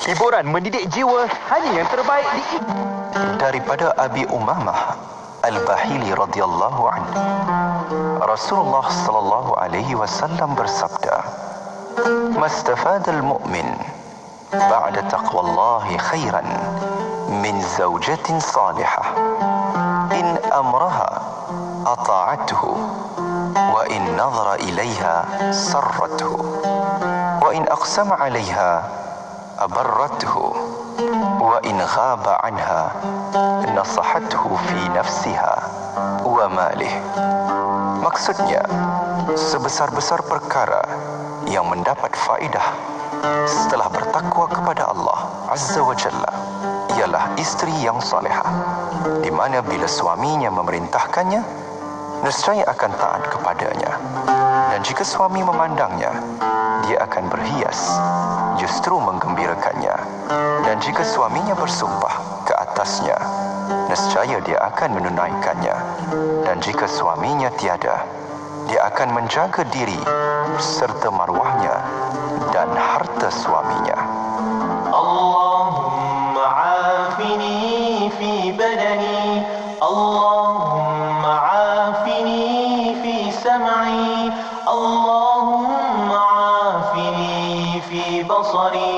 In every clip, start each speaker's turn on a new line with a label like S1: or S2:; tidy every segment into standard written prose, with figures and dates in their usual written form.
S1: Hiburan mendidik jiwa hanya yang terbaik di
S2: daripada Abi Umamah Al-Bahili radhiyallahu anhu. Rasulullah sallallahu alaihi wasallam bersabda, "Mastafadal mu'min ba'da taqwallahi khairan min zawjatin salihah in amraha ata'atuhu wa in nadhara ilaiha sarrathu wa in aqsama 'alaiha abarrathu wa in ghaba 'anha nasahathu fi nafsiha wa malih." Maksudnya, sebesar-besar perkara yang mendapat faedah setelah bertakwa kepada Allah Azza wa Jalla ialah isteri yang salihah, di mana bila suaminya memerintahkannya, nescaya akan taat kepadanya. Dan jika suami memandangnya, dia akan berhias, justru menggembirakannya. Dan jika suaminya bersumpah ke atasnya, nescaya dia akan menunaikannya. Dan jika suaminya tiada, dia akan menjaga diri serta maruahnya dan harta suaminya.
S3: Allahumma afini fi badani, Allahumma afini fi sam'i, Allahumma afini fi basari.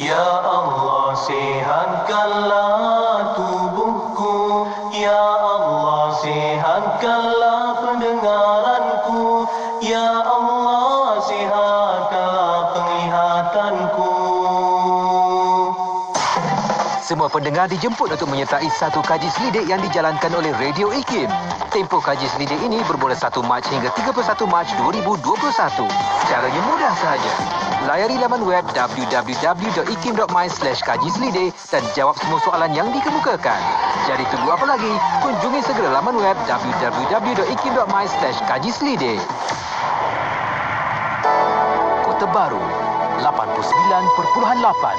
S3: Ya Allah, sihatkanlah tubuhku, Ya Allah, sihatkanlah pendengaranku, Ya Allah, sihatkanlah penglihatanku.
S1: Semua pendengar dijemput untuk menyertai satu kaji selidik yang dijalankan oleh Radio IKIM. Tempoh kaji selidik ini bermula 1 Mac hingga 31 Mac 2021. Caranya mudah sahaja. Layari laman web www.ikim.my/kajiselidik dan jawab semua soalan yang dikemukakan. Jadi tunggu apa lagi? Kunjungi segera laman web www.ikim.my/kajiselidik. Kota Baru 89.8.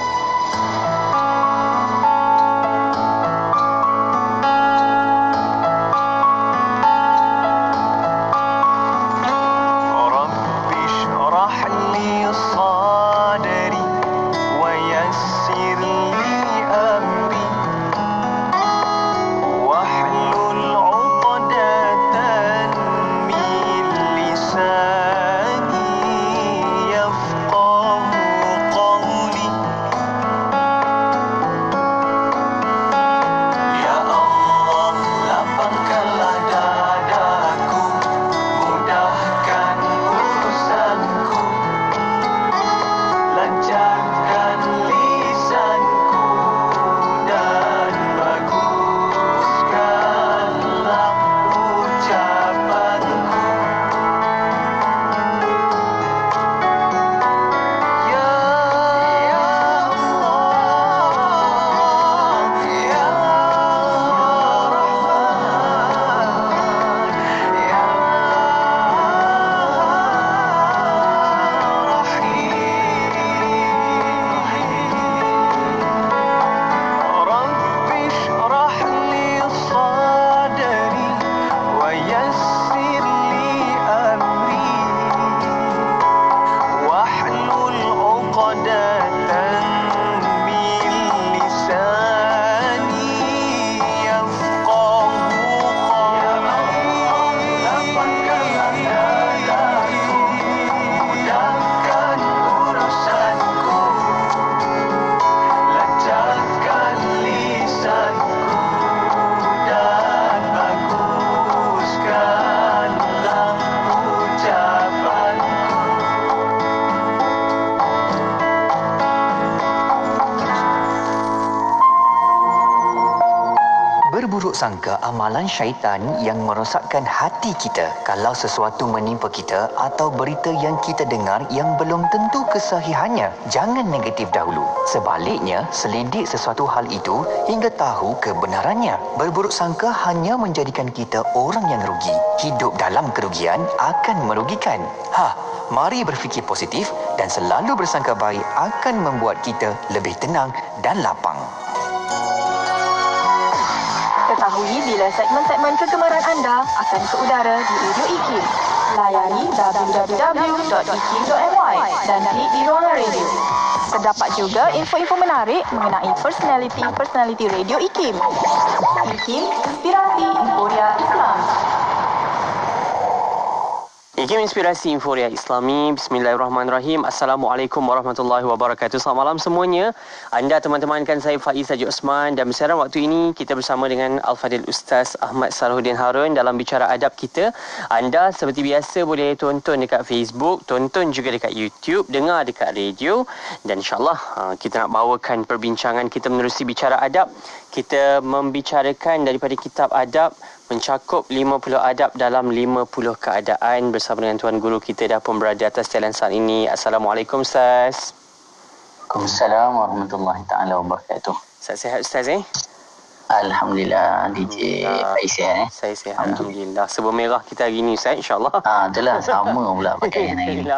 S4: Berburuk sangka amalan syaitan yang merosakkan hati kita kalau sesuatu menimpa kita atau berita yang kita dengar yang belum tentu kesahihannya. Jangan negatif dahulu. Sebaliknya, selidik sesuatu hal itu hingga tahu kebenarannya. Berburuk sangka hanya menjadikan kita orang yang rugi. Hidup dalam kerugian akan merugikan. Mari berfikir positif dan selalu bersangka baik akan membuat kita lebih tenang dan lapang.
S5: mengetahui bila segmen-segmen kegemaran anda akan ke udara di Radio IKIM. Layari www.ikim.my dan klik di ruangan radio. Terdapat juga info-info menarik mengenai personaliti Radio IKIM. IKIM, Inspirasi Inforia Islam.
S6: IKIM Inspirasi Inforia Islami. Bismillahirrahmanirrahim. Assalamualaikum warahmatullahi wabarakatuh. Selamat malam semuanya. Anda teman-teman, kan saya Faiz Haji Osman, dan bersama waktu ini kita bersama dengan Al-Fadil Ustaz Ahmad Salahuddin Harun dalam bicara adab kita. Anda seperti biasa boleh tonton dekat Facebook, tonton juga dekat YouTube, dengar dekat radio, dan insyaAllah kita nak bawakan perbincangan kita menerusi bicara adab. Kita membicarakan daripada kitab adab, mencakup 50 adab dalam 50 keadaan bersama dengan Tuan Guru kita dah pun berada atas jalan saat ini. Assalamualaikum Ustaz.
S7: Waalaikumsalam warahmatullahi taala wabarakatuh.
S6: Ustaz sihat Ustaz
S7: Alhamdulillah, DJ Faiz
S6: Saya sihat Alhamdulillah. Serba merah kita hari ni Ustaz, insyaAllah.
S7: Itulah sama pula pakaian hari ni.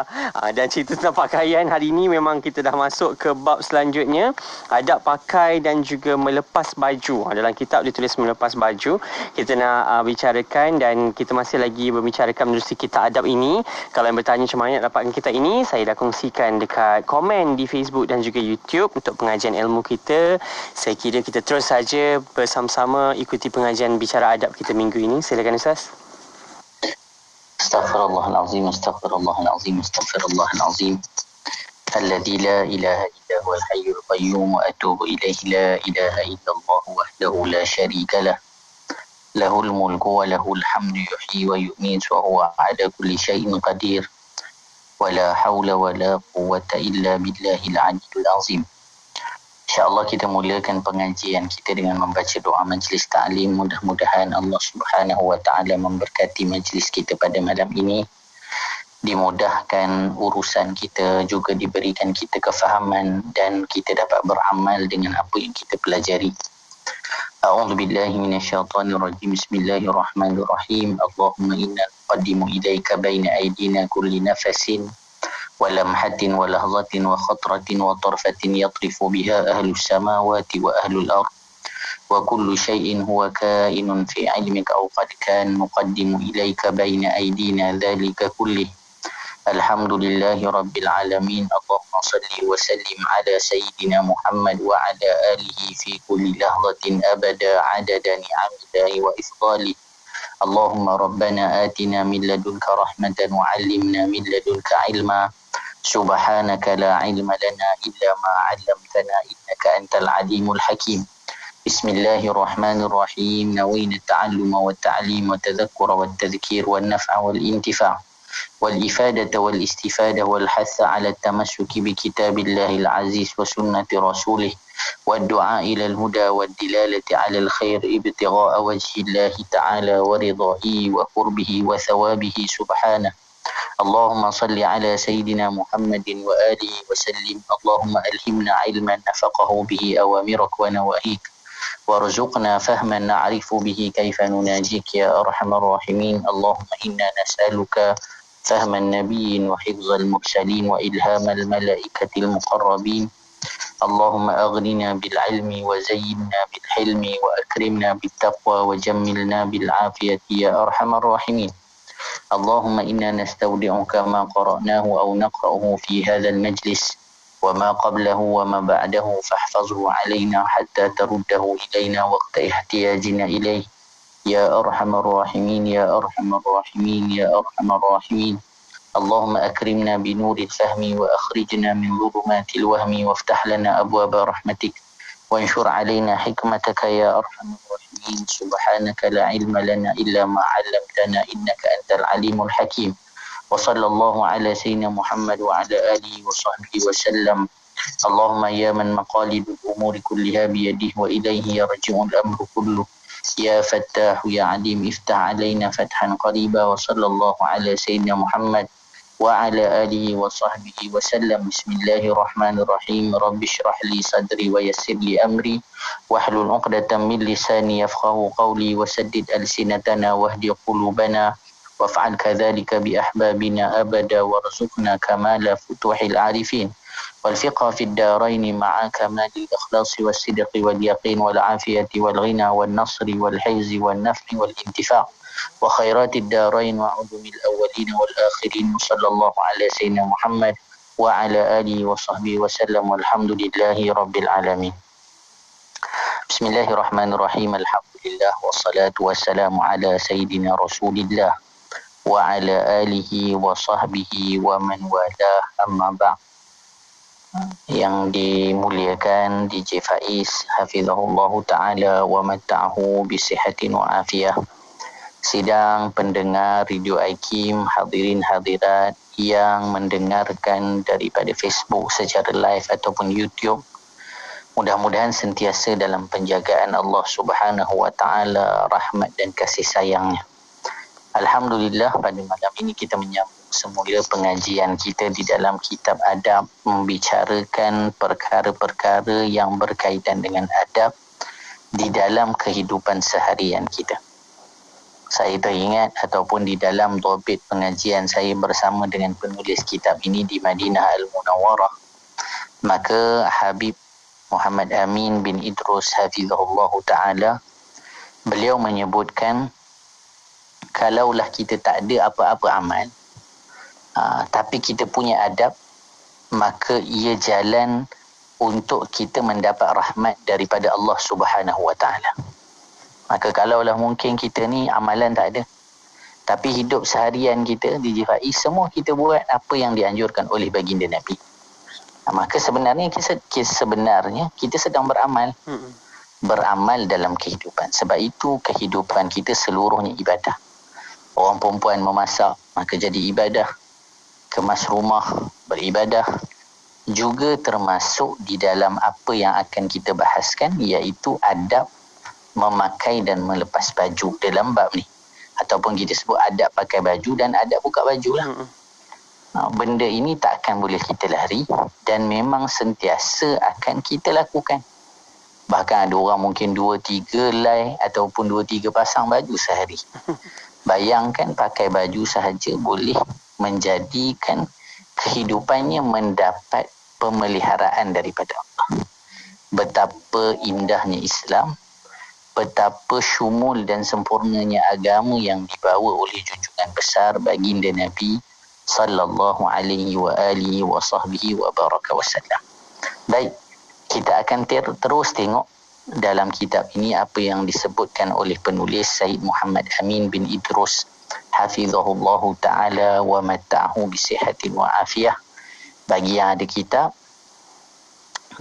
S6: Dan cerita tentang pakaian hari ni memang kita dah masuk ke bab selanjutnya, adab pakai dan juga melepas baju. Dalam kitab ditulis melepas baju. Kita nak bicarakan, dan kita masih lagi membicarakan menerusi kitab adab ini. Kalau yang bertanya macam mana nak dapatkan kitab ini, saya dah kongsikan dekat komen di Facebook dan juga YouTube untuk pengajian ilmu kita. Saya kira kita terus saja bersama-sama ikuti pengajian bicara adab kita minggu ini. Silakan Ustaz.
S7: Astaghfirullahalazim, astaghfirullahalazim, astaghfirullahalazim. Alladzi la ilaha illa huwal hayyul qayyum wa atubu ilaihi, la ilaha illallah wahdahu la syarika lah. Lahul mulku wa lahul hamdu yuhyi wa yumiitu wa huwa 'ala kulli syai'in qadir. Wa la haula wa la quwwata illa billahil 'aliyyil 'azim. InsyaAllah kita mulakan pengajian kita dengan membaca doa majlis ta'lim. Mudah-mudahan Allah Subhanahu wa ta'ala memberkati majlis kita pada malam ini, dimudahkan urusan kita, juga diberikan kita kefahaman dan kita dapat beramal dengan apa yang kita pelajari. A'udzu billahi minasyaitonir rajim. Bismillahirrahmanirrahim. Allahumma inna nuqaddimu ilaika baina aydina kulli nafasin ولمحة ولحظة وخطرة وطرفة يطرف بها أهل السماوات وأهل الأرض وكل شيء هو كائن في علمك أو قد كان نقدم إليك بين أيدينا ذلك كله. الحمد لله رب العالمين. اللهم صل وسلم على سيدنا محمد وعلى آله في كل لحظة أبدا عدد نعم الله وإفضاله. اللهم ربنا آتنا من لدنك رحمة وعلمنا من لدنك علما. سبحانك لا علم لنا إلا ما علمتنا إنك أنت العليم الحكيم. بسم الله الرحمن الرحيم. نوينا التعلم والتعليم والتذكر والتذكير والنفع والانتفاع والإفادة والاستفادة والحث على التمسك بكتاب الله العزيز وسنة رسوله والدعاء إلى الهدى والدلالة على الخير ابتغاء وجه الله تعالى ورضاه وقربه وثوابه سبحانه. اللهم صل على سيدنا محمد وآله وسلم. اللهم ألهمنا علما نفقه به أوامرك ونواهيك، وارزقنا فهما نعرف به كيف نناجيك يا أرحم الراحمين. اللهم إنا نسألك فهم النبيين وحفظ المرسلين وإلهام الملائكة المقربين. اللهم أغننا بالعلم وزينا بالحلم وأكرمنا بالتقوى وجملنا بالعافية يا أرحم الراحمين. اللهم إنا نستودعك ما قرأناه أو نقرأه في هذا المجلس وما قبله وما بعده، فاحفظه علينا حتى ترده إلينا وقت احتياجنا إليه يا أرحم الراحمين يا أرحم الراحمين يا أرحم الراحمين. اللهم أكرمنا بنور الفهم وأخرجنا من ظلمات الوهم، وافتح لنا أبواب رحمتك وانشر علينا حكمتك يا أرحم الراحمين. سبحانك لا علم لنا إلا ما علمتنا إنك أنت العليم الحكيم. وصلى الله على سيدنا محمد وعلى آله وصحبه وسلم. اللهم يا من مقاليد الأمور كلها بيده وإليه يرجع الأمر كله، يا فتاح يا عليم افتح علينا فتحا قريبا. وصلى الله على سيدنا محمد وعلى آله وصحبه وسلم. بسم الله الرحمن الرحيم. رب اشرح لي صدري ويسر لي أمري واحلل عقدة من لساني يفقه قولي، وسدد ألسنتنا واهد قلوبنا، وافعل كذلك بأحبابنا أبدا، وارزقنا كمال فتوح العارفين. والفقه في الدارين مع كمال الإخلاص والصدق واليقين والعافية والغنى والنصر والحيز والنفع والانتفاع وخيرات الدارين وعلوم الأولين والآخرين. صلى الله على سيدنا محمد وعلى آله وصحبه وسلم والحمد لله رب العالمين. بسم الله الرحمن الرحيم. الحمد لله والصلاة والسلام على سيدنا رسول الله وعلى آله وصحبه ومن والاه. أما بعد. Yang dimuliakan DJ Faiz hafizahullah ta'ala wa matta'ahu bisihatin wa afiyah, sidang pendengar Radio IKIM, hadirin hadirat yang mendengarkan daripada Facebook secara live ataupun YouTube, mudah-mudahan sentiasa dalam penjagaan Allah Subhanahu wa ta'ala, rahmat dan kasih sayangnya. Alhamdulillah, pada malam ini kita menyambung semula pengajian kita di dalam kitab adab, membicarakan perkara-perkara yang berkaitan dengan adab di dalam kehidupan seharian kita. Saya teringat ataupun di dalam topik pengajian saya bersama dengan penulis kitab ini di Madinah Al-Munawwarah, maka Habib Muhammad Amin bin Idrus hafizahullah ta'ala, beliau menyebutkan kalaulah kita tak ada apa-apa amal, tapi kita punya adab, maka ia jalan untuk kita mendapat rahmat daripada Allah Subhanahu wa ta'ala. Maka kalaulah mungkin kita ni amalan tak ada, tapi hidup seharian kita di Faiz, semua kita buat apa yang dianjurkan oleh baginda Nabi, maka sebenarnya kita sedang beramal. Beramal dalam kehidupan. Sebab itu kehidupan kita seluruhnya ibadah. Orang perempuan memasak, maka jadi ibadah. Kemas rumah, beribadah. Juga termasuk di dalam apa yang akan kita bahaskan, iaitu adab memakai dan melepas baju dalam bab ni. Ataupun kita sebut adab pakai baju dan adab buka baju lah. Benda ini tak akan boleh kita lari dan memang sentiasa akan kita lakukan. Bahkan ada orang mungkin 2-3 helai ataupun 2-3 pasang baju sehari. Bayangkan pakai baju sahaja boleh menjadikan kehidupannya mendapat pemeliharaan daripada Allah. Betapa indahnya Islam, betapa syumul dan sempurnanya agama yang dibawa oleh junjungan besar baginda Nabi sallallahu alaihi wa alihi wa sahbihi wa baraka wasallam. Baik, kita akan terus tengok dalam kitab ini apa yang disebutkan oleh penulis Said Muhammad Amin bin Idrus hafizahullahu ta'ala wa matta'ahu bisihatin wa afiyah. Bagi yang ada kitab,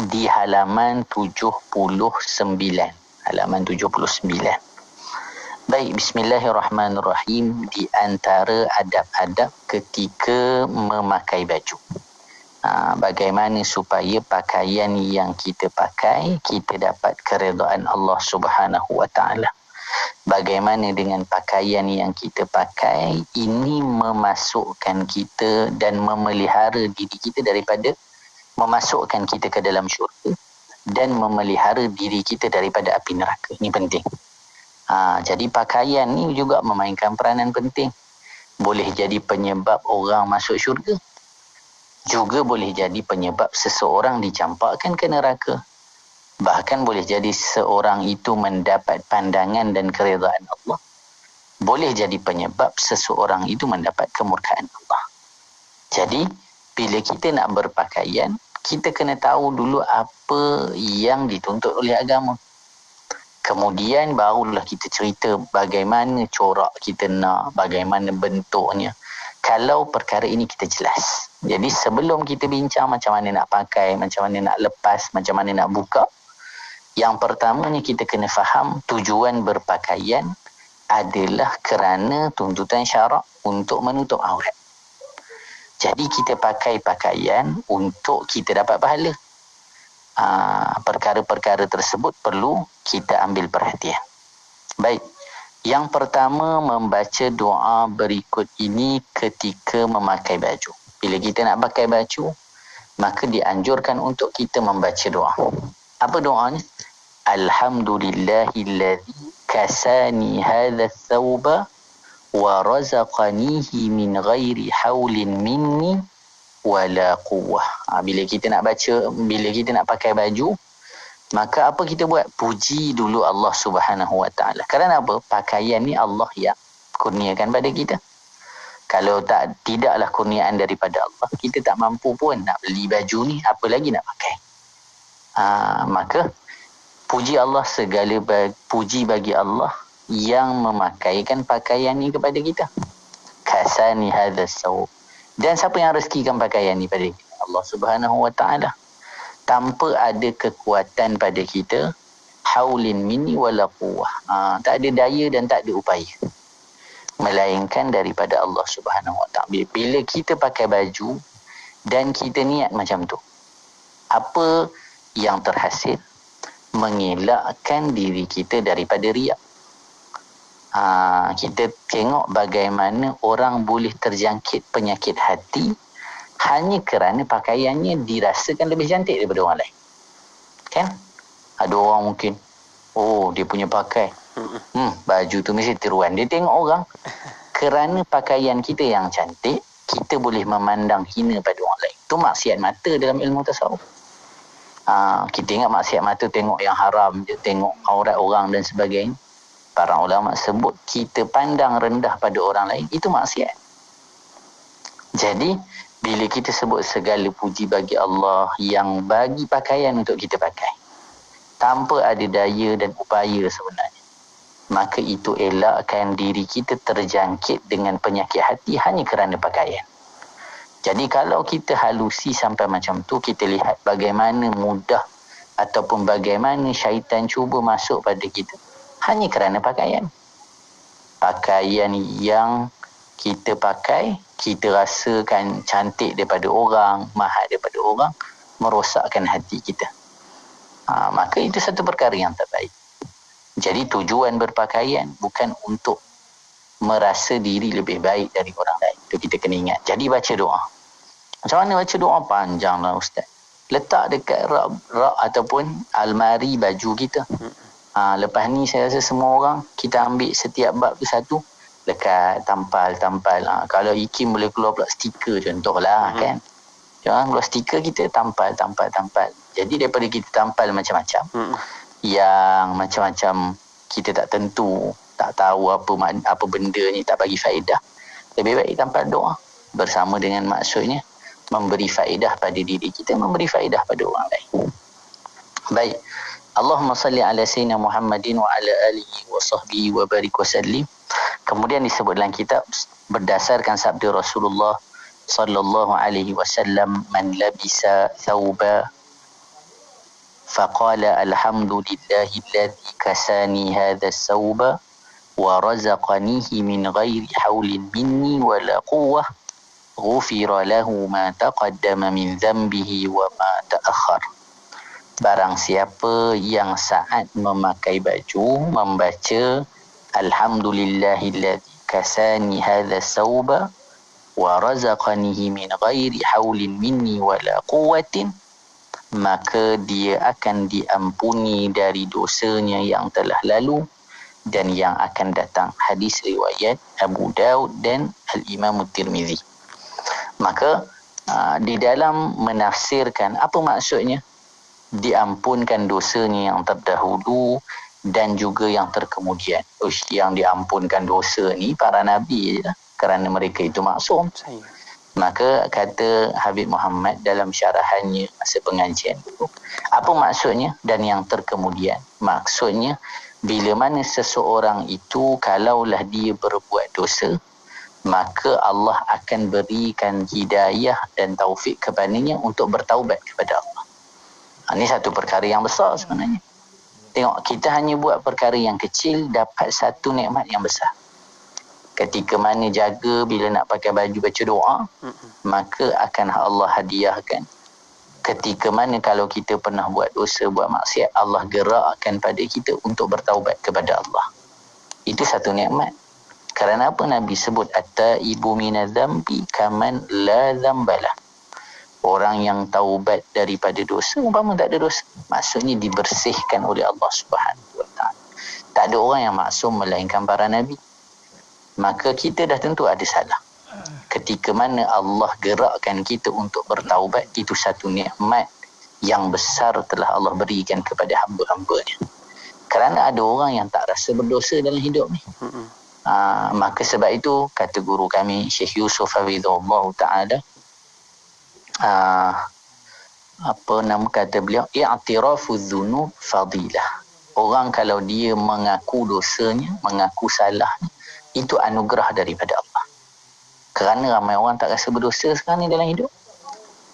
S7: di halaman 79. Halaman 79. Baik, bismillahirrahmanirrahim. Di antara adab-adab ketika memakai baju, bagaimana supaya pakaian yang kita pakai kita dapat keredaan Allah Subhanahu wa ta'ala. Bagaimana dengan pakaian yang kita pakai ini memasukkan kita dan memelihara diri kita daripada memasukkan kita ke dalam syurga dan memelihara diri kita daripada api neraka. Ini penting. Jadi pakaian ni juga memainkan peranan penting. Boleh jadi penyebab orang masuk syurga, juga boleh jadi penyebab seseorang dicampakkan ke neraka. Bahkan boleh jadi seorang itu mendapat pandangan dan keredaan Allah. Boleh jadi penyebab seseorang itu mendapat kemurkaan Allah. Jadi, bila kita nak berpakaian, kita kena tahu dulu apa yang dituntut oleh agama. Kemudian barulah kita cerita bagaimana corak kita nak, bagaimana bentuknya. Kalau perkara ini kita jelas. Jadi sebelum kita bincang macam mana nak pakai, macam mana nak lepas, macam mana nak buka, yang pertamanya kita kena faham tujuan berpakaian adalah kerana tuntutan syarak untuk menutup aurat. Jadi kita pakai pakaian untuk kita dapat pahala. Perkara-perkara tersebut perlu kita ambil perhatian. Baik. Yang pertama, membaca doa berikut ini ketika memakai baju. Bila kita nak pakai baju, maka dianjurkan untuk kita membaca doa. Apa doanya? Alhamdulillahilladzi kasani hadha thawba wa razaqanihi min ghairi hawlin minni wala quwwah. Bila kita nak baca, bila kita nak pakai baju, maka apa kita buat? Puji dulu Allah Subhanahu Wa Taala. Kerana apa? Pakaian ni Allah yang kurniakan pada kita. Kalau tidaklah kurniaan daripada Allah, kita tak mampu pun nak beli baju ni, apa lagi nak pakai. Maka puji Allah, segala puji bagi Allah yang memakaikan pakaian ni kepada kita. Kasani hadzal saub. Dan siapa yang rezekikan pakaian ni pada kita? Allah Subhanahu Wa Taala. Tanpa ada kekuatan pada kita, haulin minni wala quwwah. Tak ada daya dan tak ada upaya, melainkan daripada Allah Subhanahu Wa Taala. Bila kita pakai baju dan kita niat macam tu, apa yang terhasil? Mengelakkan diri kita daripada riak. Kita tengok bagaimana orang boleh terjangkit penyakit hati hanya kerana pakaiannya dirasakan lebih cantik daripada orang lain. Kan? Ada orang mungkin, dia punya pakai, baju tu mesti tiruan. Dia tengok orang, kerana pakaian kita yang cantik, kita boleh memandang hina pada orang lain. Itu maksiat mata dalam ilmu tasawuf. Kita ingat maksiat mata tengok yang haram je, tengok aurat orang dan sebagainya. Para ulama sebut kita pandang rendah pada orang lain, itu maksiat. Jadi bila kita sebut segala puji bagi Allah yang bagi pakaian untuk kita pakai tanpa ada daya dan upaya sebenarnya, maka itu elakkan diri kita terjangkit dengan penyakit hati hanya kerana pakaian. Jadi kalau kita halusi sampai macam tu, kita lihat bagaimana mudah ataupun bagaimana syaitan cuba masuk pada kita hanya kerana pakaian. Pakaian yang kita pakai, kita rasakan cantik daripada orang, mahal daripada orang, merosakkan hati kita. Maka itu satu perkara yang tak baik. Jadi tujuan berpakaian bukan untuk merasa diri lebih baik dari orang lain. Itu kita kena ingat. Jadi baca doa. Macam mana baca doa? Panjanglah Ustaz. Letak dekat rak ataupun almari baju kita. Lepas ni saya rasa semua orang, kita ambil setiap bab tu satu, lekat, tampal. Kalau IKIM boleh keluar pula stiker contohlah, kan. Jangan keluar stiker, kita tampal. Jadi daripada kita tampal macam-macam, yang macam-macam kita tak tentu, tak tahu apa benda ni, tak bagi faedah, lebih baik tampal doa bersama dengan maksudnya memberi faedah pada diri kita, memberi faedah pada orang lain. Baik, Allahumma salli ala sayyidina Muhammadin wa ala alihi wa sahbihi wa barik wa sallim. Kemudian disebut dalam kitab berdasarkan sabda Rasulullah sallallahu alaihi wasallam, man labisa thawba faqala alhamdulillahi alladhi kasani hadha thawba wa razaqanihi min ghairi hawlin minni wala quwwah ghufira lahu ma taqaddama min dhanbihi wa ma ta'akhkhar. Barang siapa yang saat memakai baju membaca alhamdulillahilladzi kasani hadza thawba wa razaqanihi min ghairi haulin minni wala quwwatin, maka dia akan diampuni dari dosanya yang telah lalu dan yang akan datang. Hadis riwayat Abu Daud dan Al-Imam Tirmizi. Maka di dalam menafsirkan apa maksudnya diampunkan dosanya yang terdahulu dan juga yang terkemudian. Yang diampunkan dosa ni para nabi je lah, kerana mereka itu maksum. Maka kata Habib Muhammad dalam syarahannya masa pengajian dulu, apa maksudnya dan yang terkemudian? Maksudnya bila mana seseorang itu kalaulah dia berbuat dosa, maka Allah akan berikan hidayah dan taufik kepadanya untuk bertaubat kepada Allah. Ini satu perkara yang besar sebenarnya. Tengok, kita hanya buat perkara yang kecil, dapat satu nikmat yang besar. Ketika mana jaga bila nak pakai baju baca doa, maka akan Allah hadiahkan. Ketika mana kalau kita pernah buat dosa, buat maksiat, Allah gerakkan pada kita untuk bertaubat kepada Allah. Itu satu nikmat. Kerana apa Nabi sebut at-taibu minadz-dzambi kaman la dzambalah. Orang yang taubat daripada dosa umpama tak ada dosa. Maksudnya dibersihkan oleh Allah Subhanahu Wa Taala. Tak ada orang yang maksum melainkan para nabi. Maka kita dah tentu ada salah. ketika mana Allah gerakkan kita untuk bertaubat, itu satu nikmat yang besar telah Allah berikan kepada hamba-hambanya. Kerana ada orang yang tak rasa berdosa dalam hidup ni. Maka sebab itu kata guru kami Syekh Yusuf Hafizahullah Ta'ala, apa nama kata beliau, i'tirafu dzunub fadilah. Orang kalau dia mengaku dosanya, mengaku salahnya, itu anugerah daripada Allah. Kerana ramai orang tak rasa berdosa sekarang ni dalam hidup.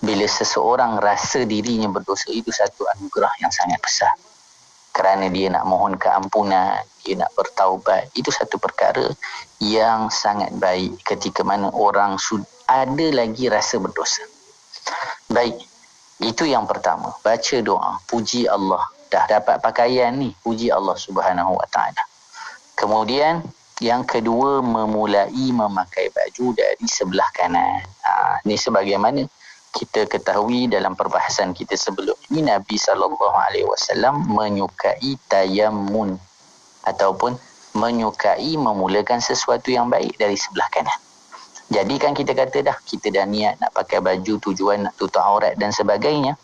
S7: Bila seseorang rasa dirinya berdosa, itu satu anugerah yang sangat besar. Kerana dia nak mohon keampunan, dia nak bertaubat, itu satu perkara yang sangat baik ketika mana orang ada lagi rasa berdosa. Baik, itu yang pertama. Baca doa, puji Allah. Dah dapat pakaian ni, puji Allah Subhanahu Wa Ta'ala. Kemudian yang kedua, memulai memakai baju dari sebelah kanan. Ini sebagaimana kita ketahui dalam perbahasan kita sebelum ini, Nabi SAW menyukai tayammun ataupun menyukai memulakan sesuatu yang baik dari sebelah kanan. Jadi kan kita kata kita dah niat nak pakai baju, tujuan nak tutup aurat dan sebagainya,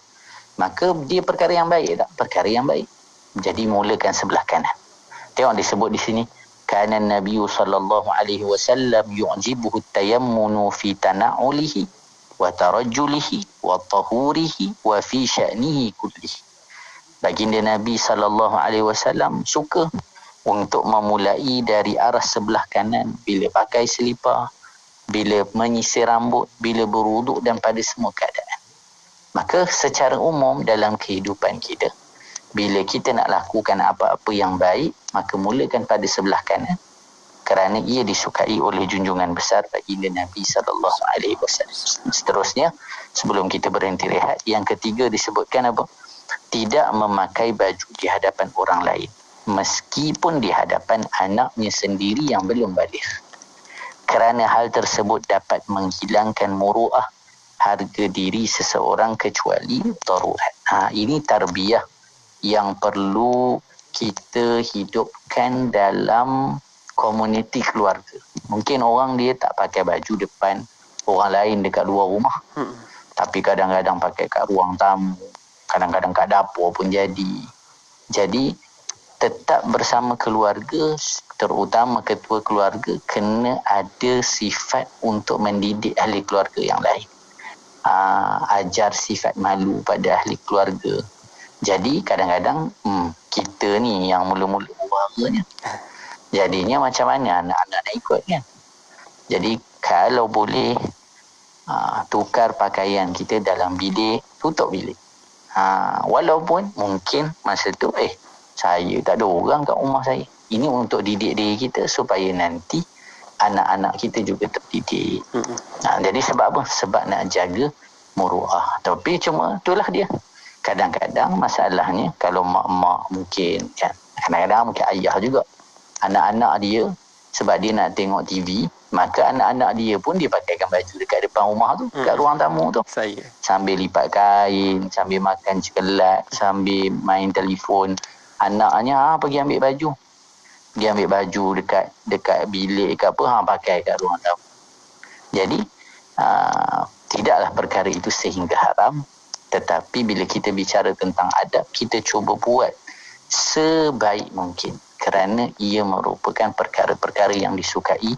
S7: maka dia perkara yang baik tak? Perkara yang baik. Jadi mulakan sebelah kanan. Tengok disebut di sini, kana Nabi sallallahu alaihi wasallam yu'jibuhu tayammunu fi tana'ulihi wa tarajjulihi wa tahurihi wa fi sya'nihi kullihi. Baginda Nabi sallallahu alaihi wasallam suka untuk memulai dari arah sebelah kanan bila pakai selipar, bila menyisir rambut, bila berwuduk dan pada semua keadaan. Maka secara umum dalam kehidupan kita, bila kita nak lakukan apa-apa yang baik, maka mulakan pada sebelah kanan. Kerana ia disukai oleh junjungan besar baginda Nabi SAW. Seterusnya, sebelum kita berhenti rehat, yang ketiga disebutkan apa? Tidak memakai baju di hadapan orang lain, meskipun di hadapan anaknya sendiri yang belum baligh. Kerana hal tersebut dapat menghilangkan muru'ah, harga diri seseorang kecuali darurat. Ini tarbiyah yang perlu kita hidupkan dalam komuniti keluarga. Mungkin orang dia tak pakai baju depan orang lain dekat luar rumah. Tapi kadang-kadang pakai kat ruang tamu, kadang-kadang kat dapur pun jadi. Jadi tetap bersama keluarga, terutama ketua keluarga, kena ada sifat untuk mendidik ahli keluarga yang lain. Ajar sifat malu pada ahli keluarga. Jadi kadang-kadang kita ni yang mula-mula warganya, jadinya macam mana anak-anak nak ikut kan. Jadi kalau boleh tukar pakaian kita dalam bilik, tutup bilik. Walaupun mungkin masa tu saya tak ada orang kat rumah saya. Ini untuk didik diri kita supaya nanti anak-anak kita juga terdidik. Jadi sebab apa? Sebab nak jaga muru'ah. Tapi cuma itulah dia. Kadang-kadang masalahnya kalau mak-mak mungkin kan, kadang-kadang mungkin ayah juga, anak-anak dia sebab dia nak tengok TV, maka anak-anak dia pun dia pakaikan baju dekat depan rumah tu, kat ruang tamu tu. Sambil lipat kain, sambil makan cikelat, sambil main telefon. Anaknya pergi ambil baju. Dia ambil baju dekat bilik ke apa, pakai kat ruang tamu. Jadi tidaklah perkara itu sehingga haram, tetapi bila kita bicara tentang adab, kita cuba buat sebaik mungkin kerana ia merupakan perkara-perkara yang disukai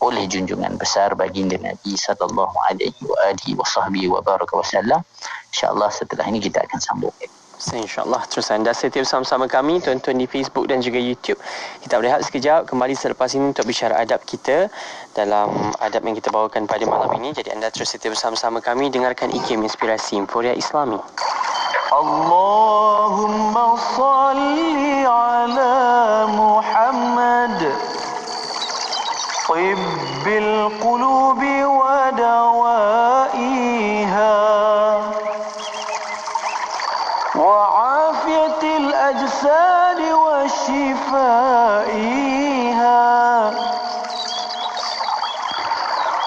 S7: oleh junjungan besar baginda Nabi sallallahu alaihi wasallam. Insya-Allah setelah ini kita akan sambung.
S6: InsyaAllah. Terus anda setia bersama-sama kami, tuan-tuan di Facebook dan juga YouTube. Kita berehat sekejap, kembali selepas ini untuk bicara adab kita dalam adab yang kita bawakan pada malam ini. Jadi anda terus setia bersama-sama kami, dengarkan IKIM Inspirasi Inforia Islami.
S3: Allahumma salli ala Muhammad Tibbil qulubi wa dawaiha وعافية الأجساد وشفائها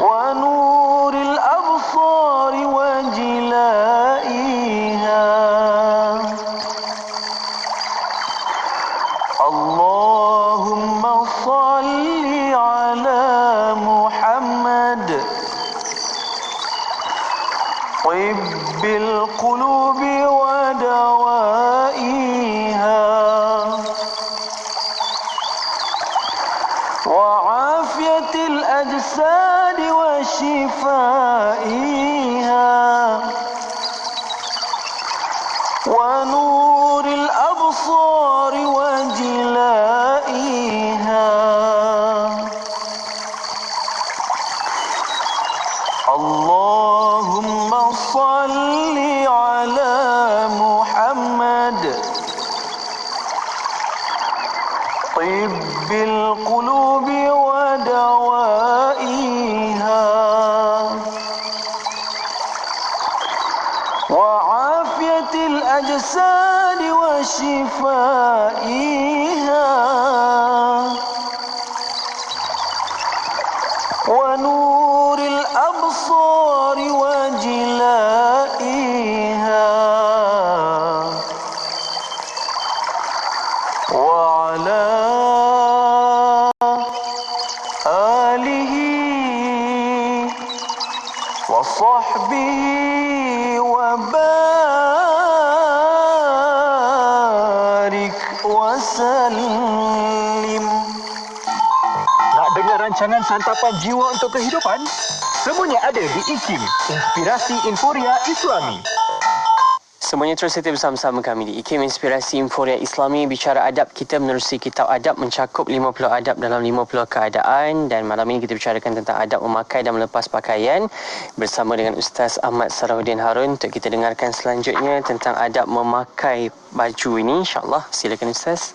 S3: ونور الأبصار وجلائها اللهم صل على محمد طب القلوب ودوائها وعافية الأجساد وشفائها ونور الأبصار وجلائها اللهم صل على محمد طب القلوب ودوائها وعافية الأجساد وشفائها ونور الأبصار وجلائها وعلى آله وصحبه وبارك وسلم.
S1: Nak dengar rancangan Santapan Jiwa untuk Kehidupan? Semuanya ada di IKIM, Inspirasi Inforia Islami.
S6: Semuanya terus setia bersama-sama kami di IKIM Inspirasi Inforia Islami. Bicara adab, kita menerusi kitab adab mencakup 50 adab dalam 50 keadaan. Dan malam ini kita bicarakan tentang adab memakai dan melepas pakaian bersama dengan Ustaz Ahmad Salahuddin Harun. Untuk kita dengarkan selanjutnya tentang adab memakai baju ini, insyaAllah. Silakan Ustaz.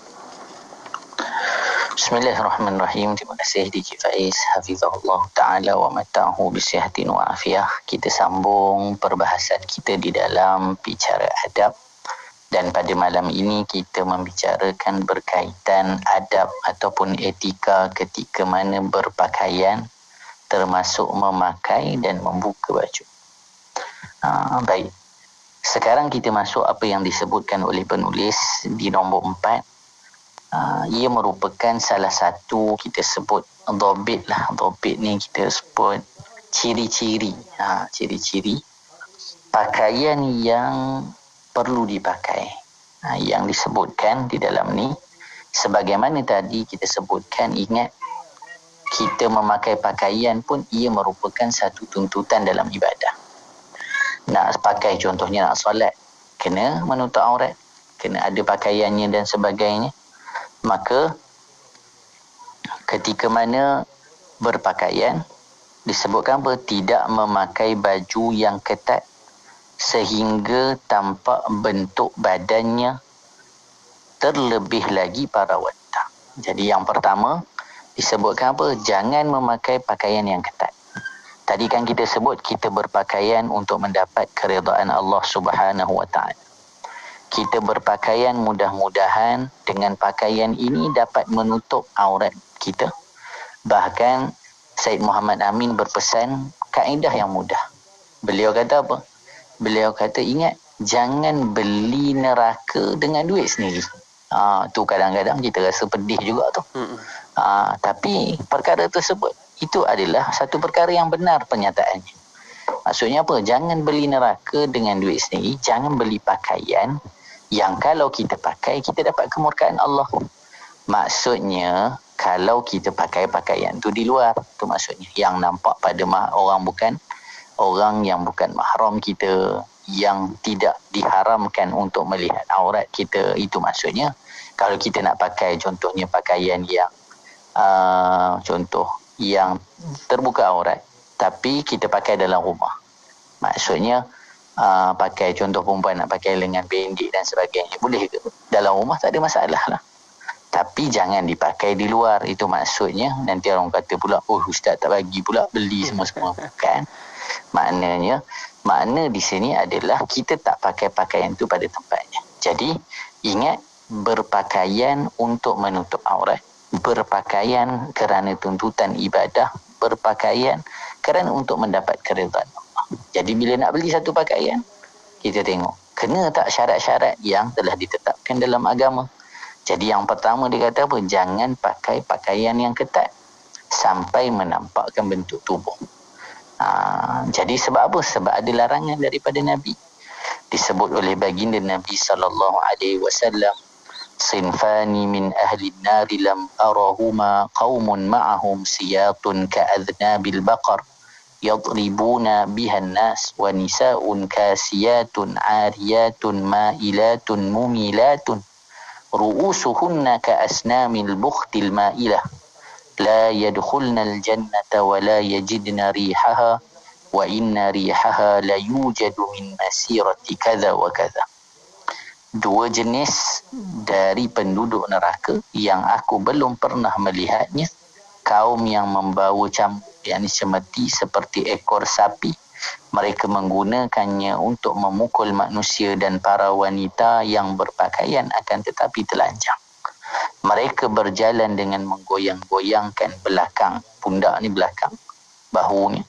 S7: Bismillahirrahmanirrahim. Terima kasih Diki Faiz, hafizahullah ta'ala wa mata'ahu bisihatin wa afiyah. Kita sambung perbahasan kita di dalam bicara adab. Dan pada malam ini kita membicarakan berkaitan adab ataupun etika ketika mana berpakaian, termasuk memakai dan membuka baju. Baik. Sekarang kita masuk apa yang disebutkan oleh penulis di nombor 4. Ia merupakan salah satu, kita sebut dhabit lah. Dhabit ni kita sebut ciri-ciri. Ciri-ciri pakaian yang perlu dipakai. Yang disebutkan di dalam ni, sebagaimana tadi kita sebutkan, ingat kita memakai pakaian pun ia merupakan satu tuntutan dalam ibadah. Nak pakai contohnya nak solat, kena menutup aurat, kena ada pakaiannya dan sebagainya. Maka ketika mana berpakaian disebutkan apa? Tidak memakai baju yang ketat sehingga tampak bentuk badannya, terlebih lagi para wanita. Jadi yang pertama disebutkan apa? Jangan memakai pakaian yang ketat. Tadi kan kita sebut kita berpakaian untuk mendapat keridaan Allah Subhanahu wa taala. Kita berpakaian mudah-mudahan dengan pakaian ini dapat menutup aurat kita. Bahkan Said Muhammad Amin berpesan kaedah yang mudah. Beliau kata apa? Beliau kata ingat, jangan beli neraka dengan duit sendiri. Tu kadang-kadang kita rasa pedih juga tu. Tapi perkara tersebut itu adalah satu perkara yang benar penyataannya. Maksudnya apa? Jangan beli neraka dengan duit sendiri. Jangan beli pakaian yang kalau kita pakai, kita dapat kemurkaan Allah. Maksudnya, kalau kita pakai pakaian tu di luar, tu maksudnya yang nampak pada orang yang bukan mahram kita, yang tidak diharamkan untuk melihat aurat kita, itu maksudnya. Kalau kita nak pakai contohnya pakaian yang contoh yang terbuka aurat, tapi kita pakai dalam rumah, maksudnya pakai contoh perempuan nak pakai lengan pendek dan sebagainya, boleh ke? Dalam rumah tak ada masalah lah. Tapi jangan dipakai di luar. Itu maksudnya nanti orang kata pula, oh ustaz tak bagi pula beli semua-semua. Kan? Makna di sini adalah kita tak pakai pakaian tu pada tempatnya. Jadi ingat, berpakaian untuk menutup aurat, berpakaian kerana tuntutan ibadah, berpakaian kerana untuk mendapat keridhaan Allah. Jadi bila nak beli satu pakaian, kita tengok kena tak syarat-syarat yang telah ditetapkan dalam agama. Jadi yang pertama dia kata apa? Jangan pakai pakaian yang ketat sampai menampakkan bentuk tubuh. Jadi sebab apa? Sebab ada larangan daripada Nabi. Disebut oleh baginda Nabi sallallahu alaihi wasallam, sinfani min ahli an-nar lam arahuma qaumun ma'ahum siyatun ka'adhnabil baqar yadribuna biha an-nas wa nisa'un kasiyatun 'ariyatun ma'ilatun mumilatun ru'usuhunna ka'asnamil bukhtil ma'ilah la yadkhulna al-jannata wa la yajidna rihaha wa inna rihaha la yujadu min masirati kadza wa kadza. Dua jenis dari penduduk neraka yang aku belum pernah melihatnya, kaum yang membawa cambuk, yakni cemeti seperti ekor sapi. Mereka menggunakannya untuk memukul manusia dan para wanita yang berpakaian akan tetapi telanjang. Mereka berjalan dengan menggoyang-goyangkan belakang, pundak ni belakang, bahunya,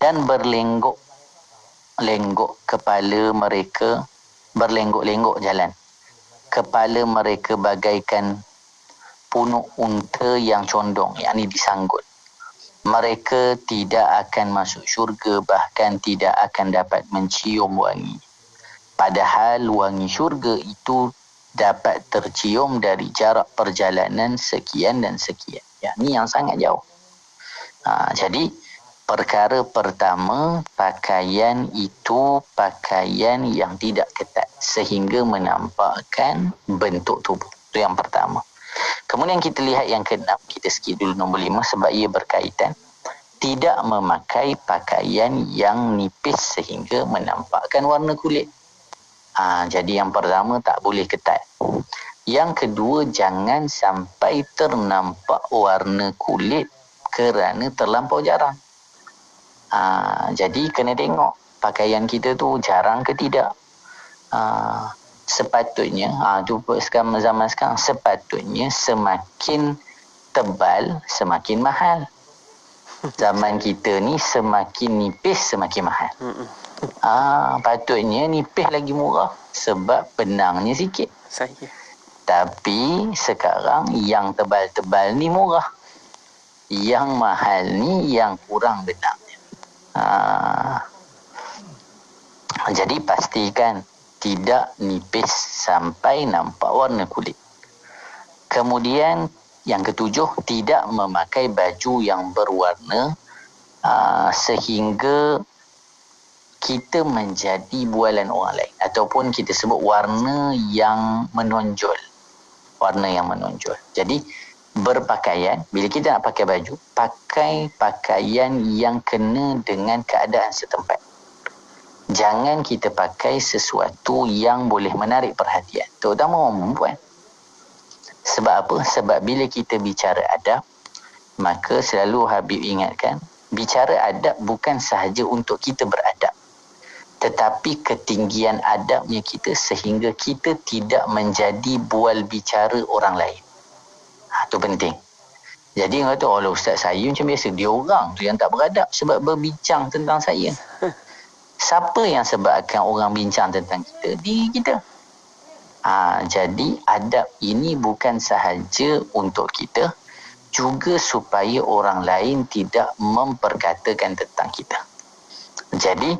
S7: dan berlenggok-lenggok kepala mereka, berlenggok-lenggok jalan. Kepala mereka bagaikan punuk unta yang condong, yakni disanggut. Mereka tidak akan masuk syurga, bahkan tidak akan dapat mencium wangi. Padahal wangi syurga itu dapat tercium dari jarak perjalanan sekian dan sekian. Yakni yang sangat jauh. Jadi perkara pertama, pakaian itu pakaian yang tidak ketat sehingga menampakkan bentuk tubuh. Itu yang pertama. Kemudian kita lihat yang keenam. Kita skip dulu nombor 5 sebab ia berkaitan. Tidak memakai pakaian yang nipis sehingga menampakkan warna kulit. Jadi yang pertama, tak boleh ketat. Yang kedua, jangan sampai ternampak warna kulit kerana terlampau jarang. Jadi kena tengok pakaian kita tu jarang ke tidak. Sepatutnya sekarang zaman sekarang, sepatutnya semakin tebal semakin mahal. Zaman kita ni semakin nipis semakin mahal. Patutnya nipis lagi murah sebab benangnya sikit. Tapi sekarang yang tebal-tebal ni murah, yang mahal ni yang kurang benangnya. Jadi pastikan tidak nipis sampai nampak warna kulit. Kemudian yang ketujuh, tidak memakai baju yang berwarna sehingga kita menjadi bualan orang lain, ataupun kita sebut warna yang menonjol. Warna yang menonjol. Jadi berpakaian, bila kita nak pakai baju, pakai pakaian yang kena dengan keadaan setempat. Jangan kita pakai sesuatu yang boleh menarik perhatian, terutama orang perempuan. Sebab apa? Sebab bila kita bicara adab, maka selalu Habib ingatkan, bicara adab bukan sahaja untuk kita beradab, tetapi ketinggian adabnya kita sehingga kita tidak menjadi bual bicara orang lain. Itu penting. Jadi orang kata, oh Ustaz, saya macam biasa. Dia orang tu yang tak beradab sebab berbincang tentang saya. Siapa yang sebabkan orang bincang tentang kita? Diri kita. Jadi adab ini bukan sahaja untuk kita, juga supaya orang lain tidak memperkatakan tentang kita. Jadi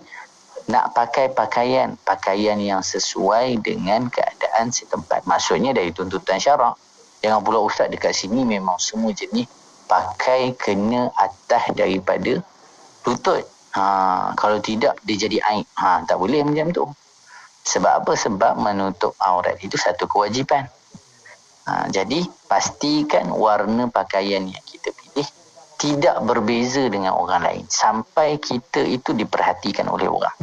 S7: nak pakai pakaian yang sesuai dengan keadaan setempat. Maksudnya dari tuntutan syarak. Jangan pula Ustaz dekat sini memang semua jenis pakai kena atas daripada lutut. Kalau tidak dia jadi aib. Tak boleh macam tu. Sebab apa? Sebab menutup aurat itu satu kewajipan. Jadi pastikan warna pakaian yang kita pilih tidak berbeza dengan orang lain sampai kita itu diperhatikan oleh orang.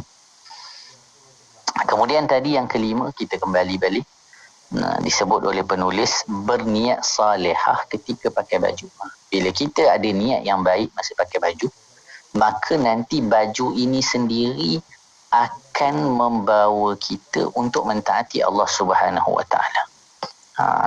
S7: Kemudian tadi yang kelima, kita kembali balik. Disebut oleh penulis, berniat salihah ketika pakai baju. Bila kita ada niat yang baik masa pakai baju, maka nanti baju ini sendiri akan membawa kita untuk mentaati Allah Subhanahu Wa Taala.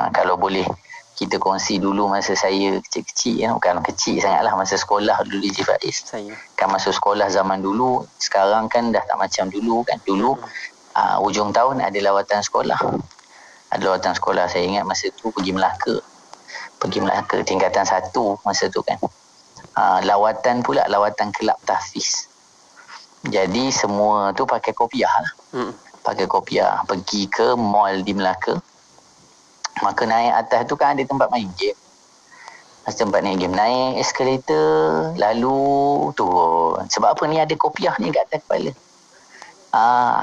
S7: Kalau boleh kita kongsi dulu masa saya kecil-kecil, bukan kecil sangatlah, masa sekolah dulu di Faiz. Kan masuk sekolah zaman dulu, sekarang kan dah tak macam dulu kan. Dulu ujung tahun ada lawatan sekolah. Ada lawatan sekolah, saya ingat masa tu pergi Melaka tingkatan 1 masa tu kan. Lawatan pula lawatan kelab tahfiz. Jadi semua tu pakai kopiah lah. Pakai kopiah. Pergi ke mall di Melaka. Maka naik atas tu kan ada tempat main game. Tempat main game. Naik eskalator. Lalu turun. Sebab apa ni ada kopiah ni kat atas kepala.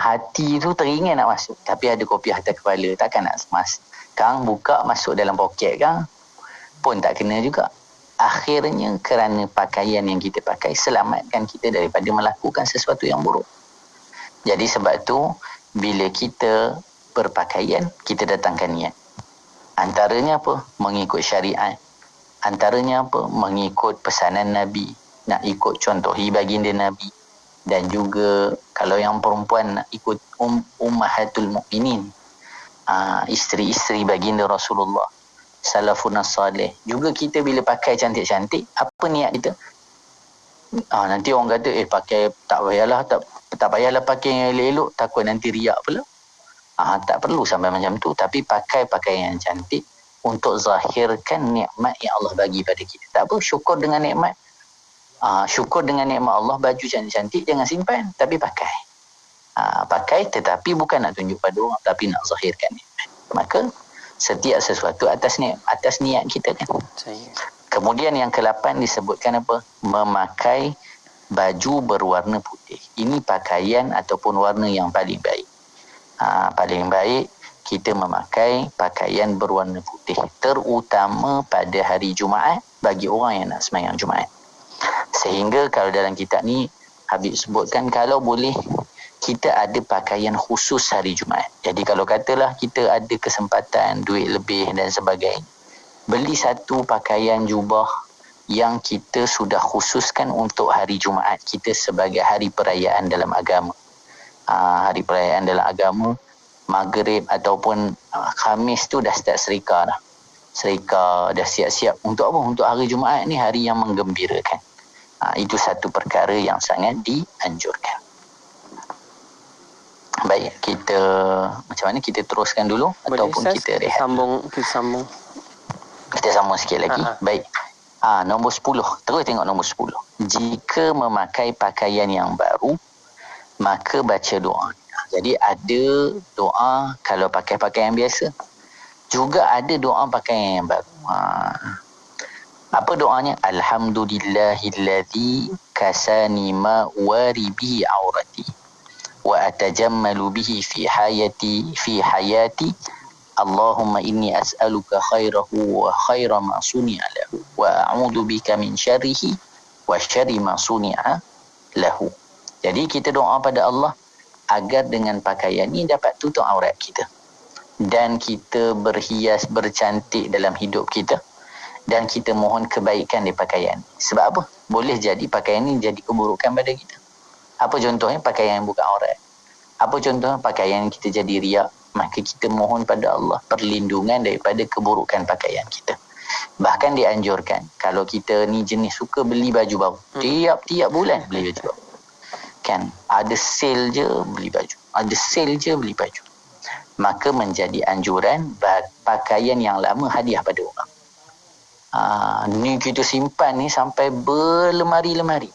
S7: Hati tu teringin nak masuk. Tapi ada kopiah atas kepala. Takkan nak mas. Kang buka masuk dalam poket kang. Pun tak kena juga. Akhirnya kerana pakaian yang kita pakai selamatkan kita daripada melakukan sesuatu yang buruk. Jadi sebab tu bila kita berpakaian kita datangkan niat. Antaranya apa? Mengikut syariat. Antaranya apa? Mengikut pesanan Nabi. Nak ikut contohi baginda Nabi. Dan juga kalau yang perempuan nak ikut ummahatul mukminin. Isteri-isteri baginda Rasulullah. Salafun salih. Juga kita bila pakai cantik-cantik, apa niat kita? Nanti orang kata, pakai tak payahlah pakai yang elok-elok, takut nanti riak pula. Tak perlu sampai macam tu. Tapi pakai pakaian yang cantik untuk zahirkan nikmat yang Allah bagi pada kita. Tak apa, syukur dengan nikmat. Syukur dengan nikmat Allah, baju cantik-cantik jangan simpan, tapi pakai. Pakai tetapi bukan nak tunjuk pada orang, tapi nak zahirkan nikmat. Maka setiap sesuatu atas niat kita kan. Kemudian yang ke-8 disebutkan apa? Memakai baju berwarna putih. Ini pakaian ataupun warna yang paling baik. Paling baik kita memakai pakaian berwarna putih. Terutama pada hari Jumaat bagi orang yang nak sembahyang Jumaat. Sehingga kalau dalam kitab ni Habib sebutkan kalau boleh kita ada pakaian khusus hari Jumaat. Jadi kalau katalah kita ada kesempatan, duit lebih dan sebagainya, beli satu pakaian jubah yang kita sudah khususkan untuk hari Jumaat kita sebagai hari perayaan dalam agama. Hari perayaan dalam agama, Maghrib ataupun Khamis tu dah start serika dah. Serika dah siap-siap untuk apa? Untuk hari Jumaat ni hari yang menggembirakan. Itu satu perkara yang sangat dianjurkan. Baik, kita macam mana kita teruskan dulu? Boleh, ataupun Ustaz, kita rehat? Kita sambung sikit lagi. Baik. Nombor 10. Terus tengok nombor 10. Jika memakai pakaian yang baru, maka baca doa. Jadi ada doa kalau pakai pakaian biasa. Juga ada doa pakaian yang baru. Apa doanya? Alhamdulillahilladzi kasani ma wari bihi aurati. Wa atajammalu bihi fi hayati Allahumma inni as'aluka khairahu wa khaira ma suni'a lahu wa a'udzu bika min syarrihi wa syarri ma suni'a lahu. Jadi kita doa pada Allah agar dengan pakaian ni dapat tutup aurat kita dan kita berhias bercantik dalam hidup kita dan kita mohon kebaikan di pakaian. Sebab apa? Boleh jadi pakaian ni jadi keburukan pada kita. Apa contohnya? Pakaian yang bukan aurat. Apa contohnya? Pakaian kita jadi riak. Maka kita mohon pada Allah perlindungan daripada keburukan pakaian kita. Bahkan dianjurkan kalau kita ni jenis suka beli baju baru, tiap-tiap bulan beli baju baru. Kan ada sale je beli baju, ada sale je beli baju. Maka menjadi anjuran pakaian yang lama hadiah pada orang. Ni kita simpan ni sampai berlemari-lemari.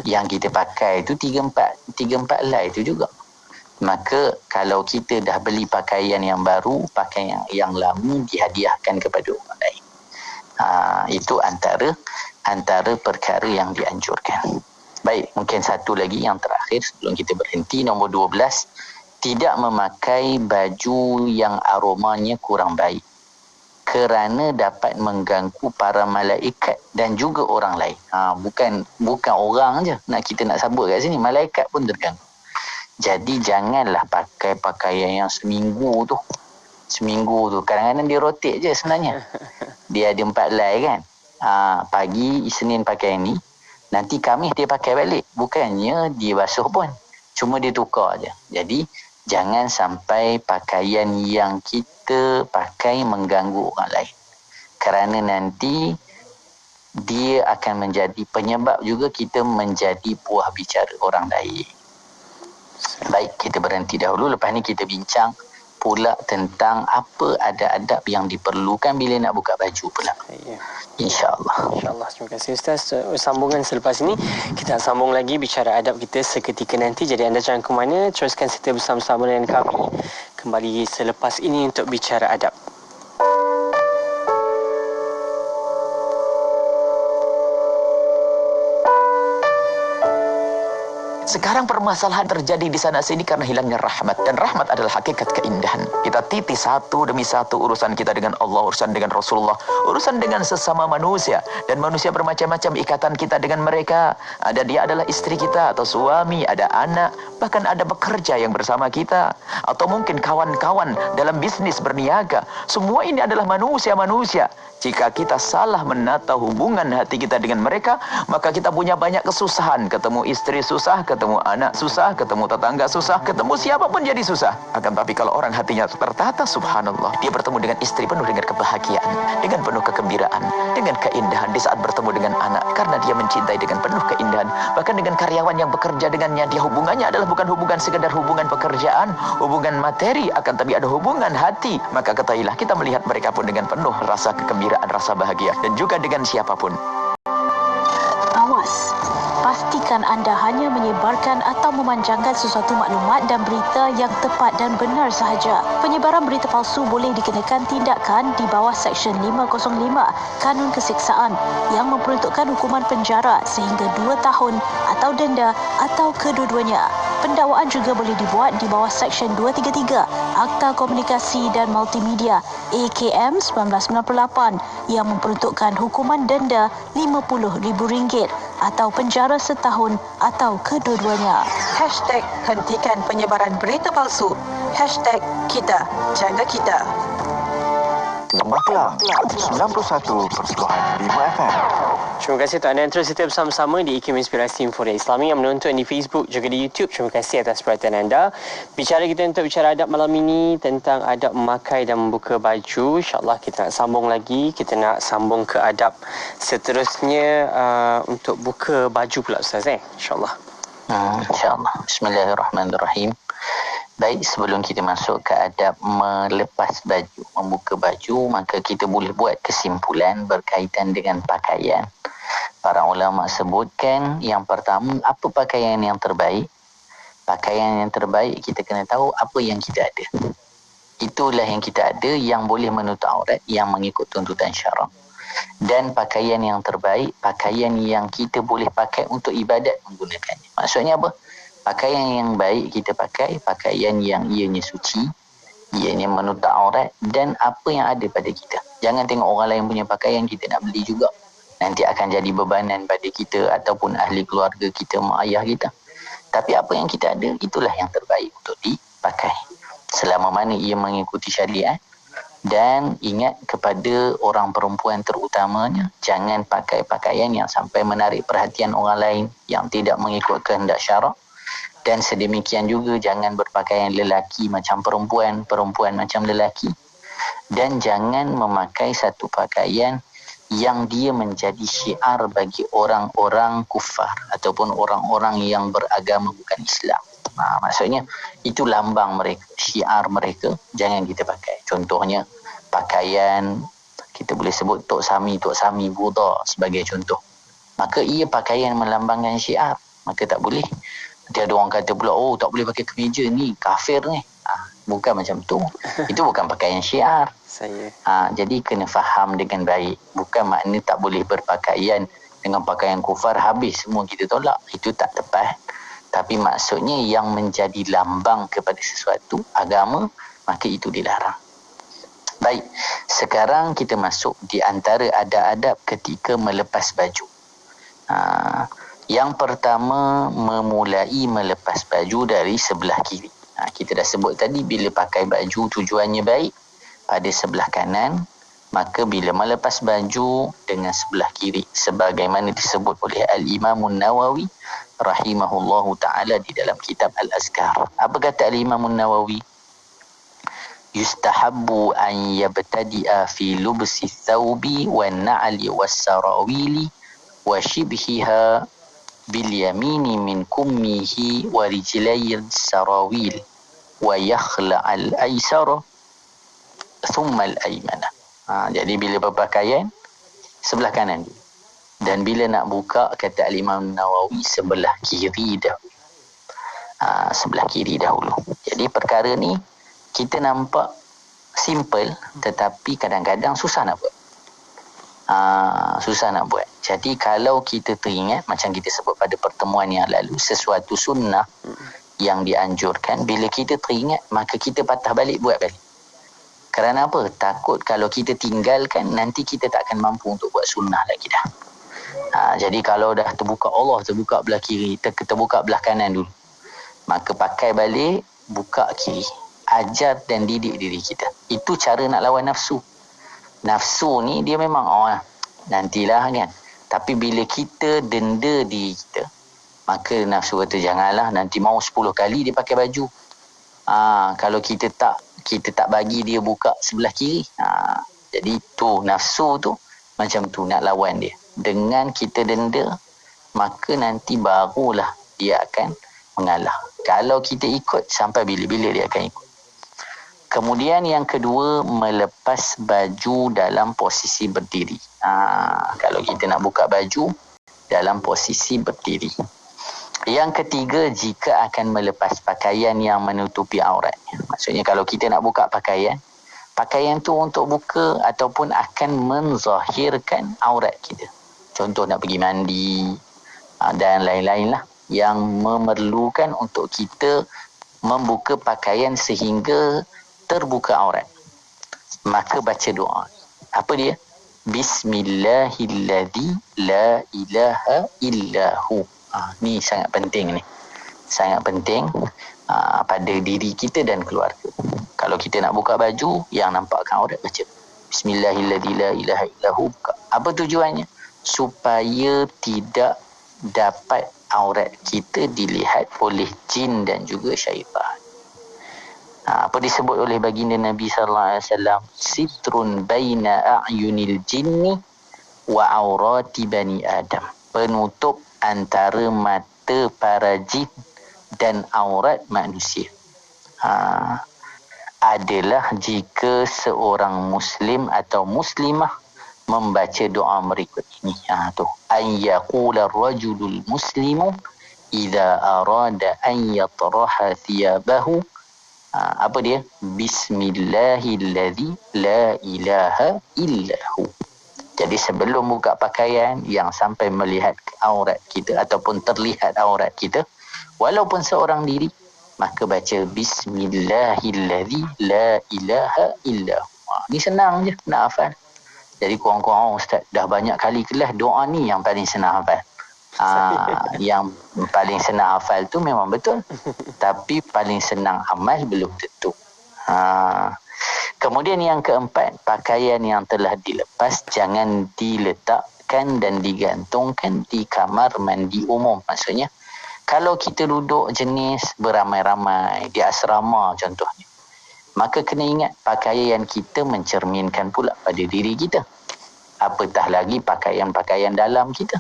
S7: Yang kita pakai tu 3-4 helai tu juga. Maka kalau kita dah beli pakaian yang baru, pakaian yang lama dihadiahkan kepada orang lain. Itu antara perkara yang dianjurkan. Baik, mungkin satu lagi yang terakhir sebelum kita berhenti, nombor 12. Tidak memakai baju yang aromanya kurang baik, kerana dapat mengganggu para malaikat dan juga orang lain. Bukan orang je kita nak sabut kat sini, malaikat pun terganggu. Jadi janganlah pakai pakaian yang seminggu tu. Kadang-kadang dia rotate je sebenarnya. Dia ada 4 helai kan. Pagi Isnin pakai ni, nanti Khamis dia pakai balik. Bukannya dia basuh pun, cuma dia tukar je. Jadi jangan sampai pakaian yang kita pakai mengganggu orang lain. Kerana nanti dia akan menjadi penyebab juga kita menjadi buah bicara orang lain. Baik, kita berhenti dahulu. Lepas ni kita bincang pula tentang apa adab-adab yang diperlukan bila nak buka baju pula.
S6: Ya.
S7: InsyaAllah.
S6: InsyaAllah. Terima kasih Ustaz. Sambungan selepas ini kita sambung lagi bicara adab kita seketika nanti. Jadi anda jangan ke mana, teruskan setia bersama-sama dengan kami kembali selepas ini untuk bicara adab.
S8: Sekarang permasalahan terjadi di sana sini karena hilangnya rahmat. Dan rahmat adalah hakikat keindahan. Kita titi satu demi satu urusan kita dengan Allah, urusan dengan Rasulullah, urusan dengan sesama manusia. Dan manusia bermacam-macam ikatan kita dengan mereka. Ada dia adalah istri kita atau suami, ada anak, bahkan ada bekerja yang bersama kita. Atau mungkin kawan-kawan dalam bisnis berniaga. Semua ini adalah manusia-manusia. Jika kita salah menata hubungan hati kita dengan mereka, maka kita punya banyak kesusahan. Ketemu istri susah, ketemu anak susah, ketemu tetangga susah, ketemu siapapun jadi susah. Akan tapi kalau orang hatinya tertata, subhanallah, dia bertemu dengan istri penuh dengan kebahagiaan, dengan penuh kegembiraan, dengan keindahan di saat bertemu dengan anak, karena dia mencintai dengan penuh keindahan. Bahkan dengan karyawan yang bekerja dengannya, dia hubungannya adalah bukan hubungan sekedar hubungan pekerjaan, hubungan materi, akan tapi ada hubungan hati. Maka ketahuilah, kita melihat mereka pun dengan penuh rasa kegembiraan, rasa bahagia, dan juga dengan siapapun.
S5: Awas, pastikan anda hanya menyebarkan atau memanjangkan sesuatu maklumat dan berita yang tepat dan benar sahaja. Penyebaran berita palsu boleh dikenakan tindakan di bawah Seksyen 505 Kanun Keseksaan yang memperuntukkan hukuman penjara sehingga 2 tahun atau denda atau kedua-duanya. Pendakwaan juga boleh dibuat di bawah Seksyen 233 Akta Komunikasi dan Multimedia AKM 1998 yang memperuntukkan hukuman denda RM50,000 atau penjara setahun atau kedua-duanya. #hentikan penyebaran berita palsu. #kita jaga kita.
S2: Maklah 91.5 FM.
S6: Terima kasih untuk anda yang terus setia bersama-sama di IKIM Inspirasi Inforia Islami yang menonton di Facebook juga di YouTube. Terima kasih atas perhatian anda. Bicara kita untuk bicara adab malam ini tentang adab memakai dan membuka baju. InsyaAllah kita nak sambung lagi. Kita nak sambung ke adab seterusnya untuk buka baju pula Ustaz InsyaAllah.
S7: InsyaAllah. Bismillahirrahmanirrahim. Baik, sebelum kita masuk ke adab melepas baju, membuka baju, maka kita boleh buat kesimpulan berkaitan dengan pakaian. Para ulama sebutkan yang pertama, apa pakaian yang terbaik? Pakaian yang terbaik, kita kena tahu apa yang kita ada. Itulah yang kita ada yang boleh menutup aurat yang mengikut tuntutan syarak. Dan pakaian yang terbaik, pakaian yang kita boleh pakai untuk ibadat menggunakannya. Maksudnya apa? Pakaian yang baik kita pakai, pakaian yang ianya suci, ianya menutup aurat dan apa yang ada pada kita. Jangan tengok orang lain punya pakaian, kita nak beli juga. Nanti akan jadi bebanan pada kita ataupun ahli keluarga kita, mak ayah kita. Tapi apa yang kita ada, itulah yang terbaik untuk dipakai. Selama mana ia mengikuti syariat. Dan ingat kepada orang perempuan terutamanya, jangan pakai pakaian yang sampai menarik perhatian orang lain yang tidak mengikut kehendak syarak. Dan sedemikian juga jangan berpakaian lelaki macam perempuan, perempuan macam lelaki. Dan jangan memakai satu pakaian yang dia menjadi syiar bagi orang-orang kufar ataupun orang-orang yang beragama bukan Islam. Maksudnya itu lambang mereka, syiar mereka, jangan kita pakai. Contohnya pakaian, kita boleh sebut Tok Sami Buddha sebagai contoh. Maka ia pakaian melambangkan syiar, maka tak boleh. Nanti ada orang kata pula, oh tak boleh pakai kemeja ni, kafir ni. Bukan macam tu. Itu bukan pakaian syiar. Jadi kena faham dengan baik. Bukan makna tak boleh berpakaian dengan pakaian kufar, habis semua kita tolak. Itu tak tepat. Tapi maksudnya yang menjadi lambang kepada sesuatu agama, maka itu dilarang. Baik, sekarang kita masuk di antara adab-adab ketika melepas baju. Yang pertama, memulai melepas baju dari sebelah kiri. Kita dah sebut tadi, bila pakai baju tujuannya baik pada sebelah kanan, maka bila melepas baju dengan sebelah kiri, sebagaimana disebut oleh Al-Imamun Nawawi rahimahullahu ta'ala di dalam kitab Al-Azkar. Apa kata Al-Imamun Nawawi? Yustahabbu an yabtadi'a fi lubsi thawbi wan na'li was sarawili wa shibhiha bil yamini min kummihi wa rijlayil sarawil wa yakhla'al aysara thumma al-aymana. Jadi bila berpakaian sebelah kanan dulu. Dan bila nak buka, kata Al-Imam Nawawi, sebelah kiri dahulu. Sebelah kiri dahulu. Jadi perkara ni kita nampak simple, tetapi kadang-kadang susah nak buat. Susah nak buat. Jadi kalau kita teringat, macam kita sebut pada pertemuan yang lalu, sesuatu sunnah yang dianjurkan, bila kita teringat, maka kita patah balik buat balik. Kerana apa? Takut kalau kita tinggalkan, nanti kita tak akan mampu untuk buat sunnah lagi dah. Jadi kalau dah terbuka Allah, terbuka belah kiri, terbuka belah kanan dulu, maka pakai balik, buka kiri. Ajar dan didik diri kita. Itu cara nak lawan nafsu. Nafsu ni dia memang nantilah kan. Tapi bila kita denda diri kita, maka nafsu kata janganlah, nanti mau 10 kali dia pakai baju. Kalau kita tak bagi dia buka sebelah kiri. Jadi tu nafsu tu macam tu nak lawan dia. Dengan kita denda, maka nanti barulah dia akan mengalah. Kalau kita ikut, sampai bila-bila dia akan ikut. Kemudian yang kedua, melepas baju dalam posisi berdiri. Kalau kita nak buka baju dalam posisi berdiri. Yang ketiga, jika akan melepas pakaian yang menutupi aurat. Maksudnya kalau kita nak buka pakaian tu untuk buka ataupun akan menzahirkan aurat kita. Contoh nak pergi mandi dan lain-lain lah, yang memerlukan untuk kita membuka pakaian sehingga terbuka aurat. Maka baca doa. Apa dia? Bismillahilladzi la ilaha illahu. Ni sangat penting ni. Sangat penting pada diri kita dan keluarga. Kalau kita nak buka baju yang nampakkan aurat, baca Bismillahilladzi la ilaha illahu. Apa tujuannya? Supaya tidak dapat aurat kita dilihat oleh jin dan juga syaitan. Apa disebut oleh baginda Nabi sallallahu alaihi wasallam? Sitrun baina a'yunil jinni wa aurati bani Adam. Penutup antara mata para jin dan aurat manusia. Adalah jika seorang muslim atau muslimah membaca doa berikut ini. Tu. An yaqula ar-rajulul muslimu idza arada an yatraha thiyabahu. Apa dia? Bismillahilladzi la ilaha illahu. Jadi sebelum buka pakaian yang sampai melihat aurat kita ataupun terlihat aurat kita, walaupun seorang diri, maka baca Bismillahilladzi la ilaha illahu. Ni senang je nak hafal. Jadi kurang-kurang ustaz dah banyak kali kelas doa ni yang paling senang hafal. Yang paling senang hafal tu memang betul, tapi paling senang amal belum tentu. Kemudian yang keempat, pakaian yang telah dilepas jangan diletakkan dan digantungkan di kamar mandi umum. Maksudnya kalau kita duduk jenis beramai-ramai di asrama contohnya, maka kena ingat pakaian kita mencerminkan pula pada diri kita. Apatah lagi pakaian-pakaian dalam kita.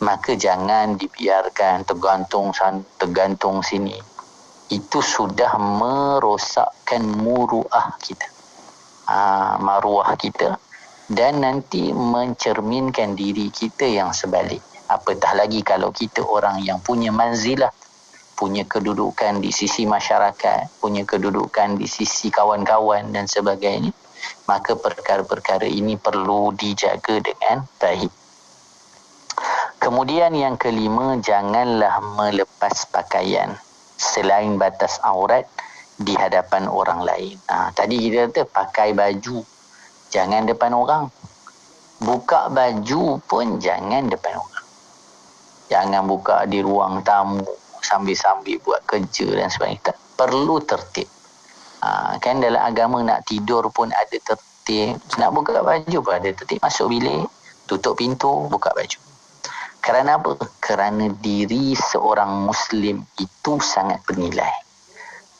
S7: Maka jangan dibiarkan tergantung sini. Itu sudah merosakkan muruah kita. Maruah kita. Dan nanti mencerminkan diri kita yang sebalik. Apatah lagi kalau kita orang yang punya manzilah, punya kedudukan di sisi masyarakat, punya kedudukan di sisi kawan-kawan dan sebagainya, maka perkara-perkara ini perlu dijaga dengan baik. Kemudian yang kelima, janganlah melepas pakaian selain batas aurat di hadapan orang lain. Tadi kita kata pakai baju jangan depan orang. Buka baju pun jangan depan orang. Jangan buka di ruang tamu sambil-sambil buat kerja dan sebagainya. Tak perlu tertib. Kan dalam agama nak tidur pun ada tertib. Nak buka baju pun ada tertib. Masuk bilik, tutup pintu, buka baju. Kerana apa? Kerana diri seorang Muslim itu sangat bernilai.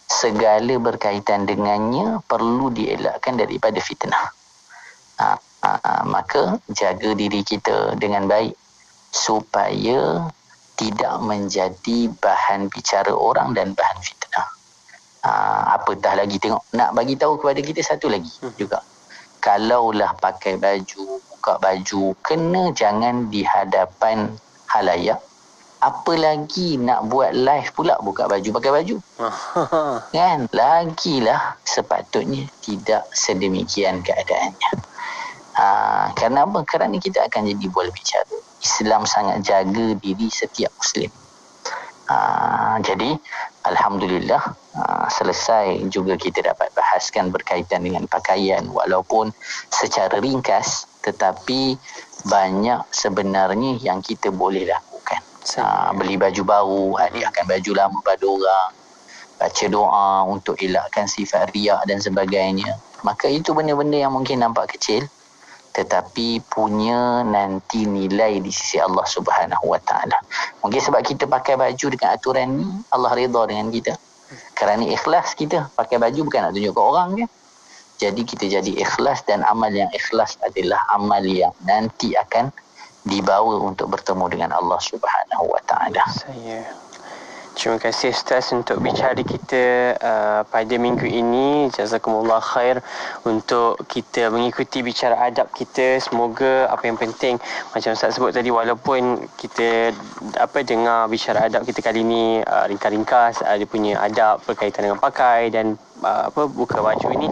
S7: Segala berkaitan dengannya perlu dielakkan daripada fitnah. Maka jaga diri kita dengan baik supaya tidak menjadi bahan bicara orang dan bahan fitnah. Apatah lagi, tengok nak bagi tahu kepada kita satu lagi juga. Kalaulah pakai baju, buka baju, kena jangan di hadapan halayak. Apa lagi nak buat live pula buka baju pakai baju. Kan? Lagilah sepatutnya tidak sedemikian keadaannya. Kerana apa? Kerana kita akan jadi bola bicara. Islam sangat jaga diri setiap Muslim. Jadi alhamdulillah selesai juga kita dapat bahaskan berkaitan dengan pakaian, walaupun secara ringkas, tetapi banyak sebenarnya yang kita boleh lakukan. Beli baju baru, hadiahkan baju lama pada orang, baca doa untuk elakkan sifat riak dan sebagainya. Maka itu benda-benda yang mungkin nampak kecil, tetapi punya nanti nilai di sisi Allah Subhanahu Wa Taala. Mungkin sebab kita pakai baju dengan aturan ni, Allah redha dengan kita. Kerana ikhlas kita pakai baju bukan nak tunjuk ke orang je. Jadi kita jadi ikhlas, dan amal yang ikhlas adalah amal yang nanti akan dibawa untuk bertemu dengan Allah Subhanahu Wa Taala.
S6: Terima kasih Ustaz untuk bicara kita pada minggu ini. Jazakumullah khair untuk kita mengikuti bicara adab kita. Semoga apa yang penting, macam Ustaz sebut tadi, walaupun kita dengar bicara adab kita kali ini ringkas-ringkas, dia punya adab berkaitan dengan pakai dan buka baju ini,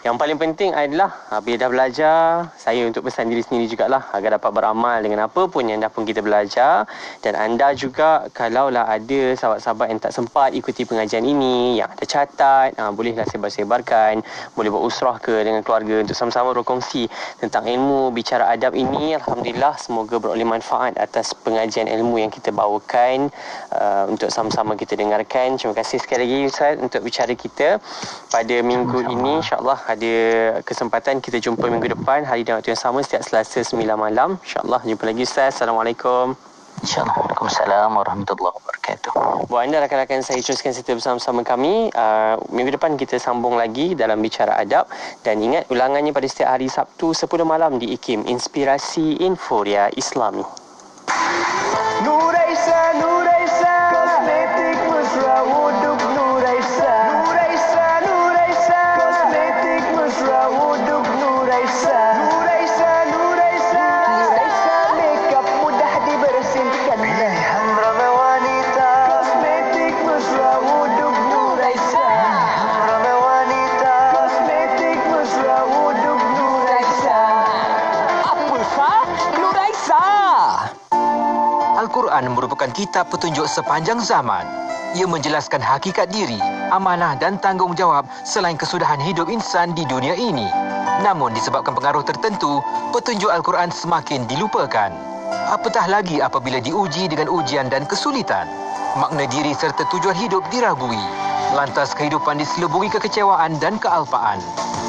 S6: yang paling penting adalah bila dah belajar, saya untuk pesan diri sendiri jugalah agar dapat beramal dengan apa pun yang dah pun kita belajar. Dan anda juga, kalaulah ada sahabat-sahabat yang tak sempat ikuti pengajian ini, yang ada catat, bolehlah sebar-sebarkan, boleh buat usrah ke dengan keluarga untuk sama-sama berkongsi tentang ilmu bicara adab ini. Alhamdulillah, semoga beroleh manfaat atas pengajian ilmu yang kita bawakan untuk sama-sama kita dengarkan. Terima kasih sekali lagi Ustaz untuk bicara kita pada minggu ini. InsyaAllah ada kesempatan kita jumpa minggu depan, hari dan waktu yang sama, setiap Selasa 9 malam. InsyaAllah jumpa lagi Ustaz. Assalamualaikum.
S7: InsyaAllah. Waalaikumsalam warahmatullahi wabarakatuh.
S6: Buat anda rakan-rakan saya, teruskan serta bersama-sama kami. Minggu depan kita sambung lagi dalam bicara adab. Dan ingat, ulangannya pada setiap hari Sabtu 10 malam di IKIM, Inspirasi Inforia Islami.
S3: Nuraisa, Nuraisa, kosmetik mesra wuduk Nuraisa. Nuraisa, Nuraisa, kosmetik mesra wuduk Nuraisa. Nuraisa, Nuraisa, Nuraisa, makeup mudah dibersihkan. Pilihan ramai wanita, kosmetik mesra wuduk Nuraisa. Ramai wanita, kosmetik mesra wuduk Nuraisa. Apa sah? Nuraisa.
S1: Al-Quran merupakan kitab petunjuk sepanjang zaman. Ia menjelaskan hakikat diri, amanah dan tanggungjawab selain kesudahan hidup insan di dunia ini. Namun disebabkan pengaruh tertentu, petunjuk Al-Quran semakin dilupakan. Apatah lagi apabila diuji dengan ujian dan kesulitan. Makna diri serta tujuan hidup diragui. Lantas kehidupan diselubungi kekecewaan dan kealpaan.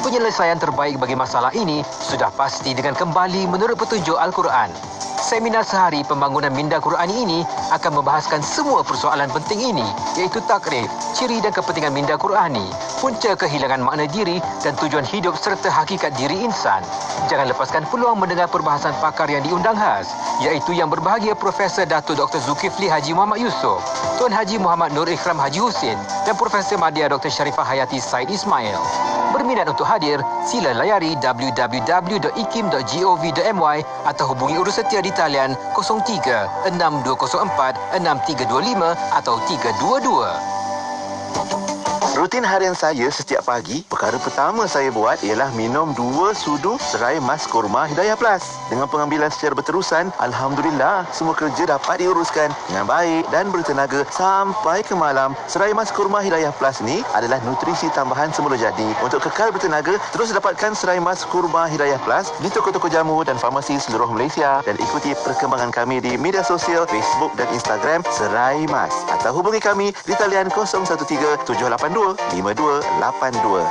S1: Penyelesaian terbaik bagi masalah ini sudah pasti dengan kembali menurut petunjuk Al-Quran. Seminar sehari pembangunan minda Qurani ini akan membahaskan semua persoalan penting ini, iaitu takrif, ciri dan kepentingan minda Qurani, punca kehilangan makna diri dan tujuan hidup serta hakikat diri insan. Jangan lepaskan peluang mendengar perbahasan pakar yang diundang khas, iaitu yang berbahagia Profesor Datuk Dr. Zulkifli Haji Muhammad Yusof, Tuan Haji Muhammad Nur Ikram Haji Husin dan Profesor Madya Dr. Sharifah Hayati Said Ismail. Berminat untuk hadir, sila layari www.ikim.gov.my atau hubungi urus setia di talian 03 6204 6325 atau 322.
S9: Rutin harian saya setiap pagi, perkara pertama saya buat ialah minum 2 sudu serai mas kurma Hidayah Plus. Dengan pengambilan secara berterusan, alhamdulillah semua kerja dapat diuruskan dengan baik dan bertenaga sampai ke malam. Serai mas kurma Hidayah Plus ni adalah nutrisi tambahan semula jadi. Untuk kekal bertenaga, terus dapatkan serai mas kurma Hidayah Plus di toko-toko jamu dan farmasi seluruh Malaysia, dan ikuti perkembangan kami di media sosial Facebook dan Instagram Serai Mas, atau hubungi kami di talian 013-782-5282.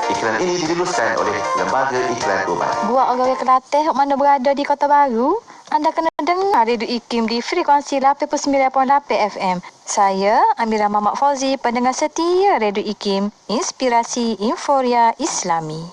S9: Iklan ini diluluskan oleh Lembaga Iklan Umar.
S10: Buat orang Kelantan mana berada di Kota Baru, anda kena dengar Radio IKIM di frekuensi 89.8 FM. Saya Amira Muhammad Fauzi, pendengar setia Radio IKIM, Inspirasi Inforia Islami.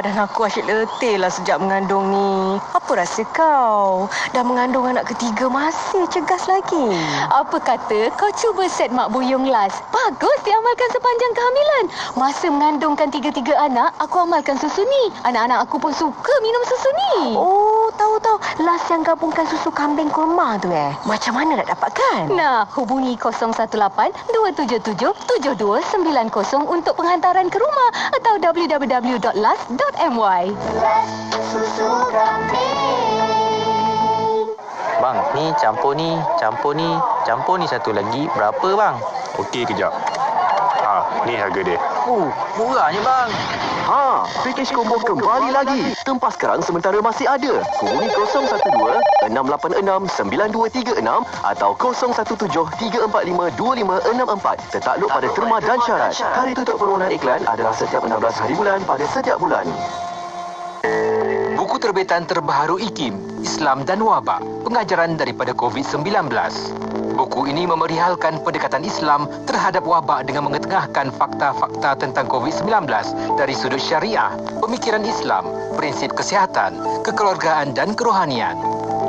S11: Badan aku asyik letih lah sejak mengandung ni. Apa rasa kau? Dah mengandung anak ketiga masih cegas lagi.
S12: Apa kata kau cuba set Mak Buyung Las? Bagus diamalkan sepanjang kehamilan. Masa mengandungkan 3 anak, aku amalkan susu ni. Anak-anak aku pun suka minum susu ni.
S11: Oh, tahu. Las yang gabungkan susu kambing kurma tu Macam mana nak dapatkan?
S12: Nah, hubungi 011-277-7290 untuk penghantaran ke rumah atau www.las.my.
S3: Susu kambing.
S6: Bang, ni campur ni satu lagi. Berapa bang?
S13: Okey, kejap. Ni harga dia.
S6: Murahnya bang.
S14: Package combo kembali lagi. Tempah sekarang sementara masih ada. Hubungi 012-686-9236 atau 017-345-2564. Tertakluk pada terma dan syarat. Hari tutup permohonan iklan adalah setiap 16 hari bulan pada setiap bulan.
S1: Buku terbitan terbaru IKIM, Islam dan Wabak, pengajaran daripada COVID-19. Buku ini memerihalkan pendekatan Islam terhadap wabak dengan mengetengahkan fakta-fakta tentang COVID-19 dari sudut syariah, pemikiran Islam, prinsip kesihatan, kekeluargaan dan kerohanian.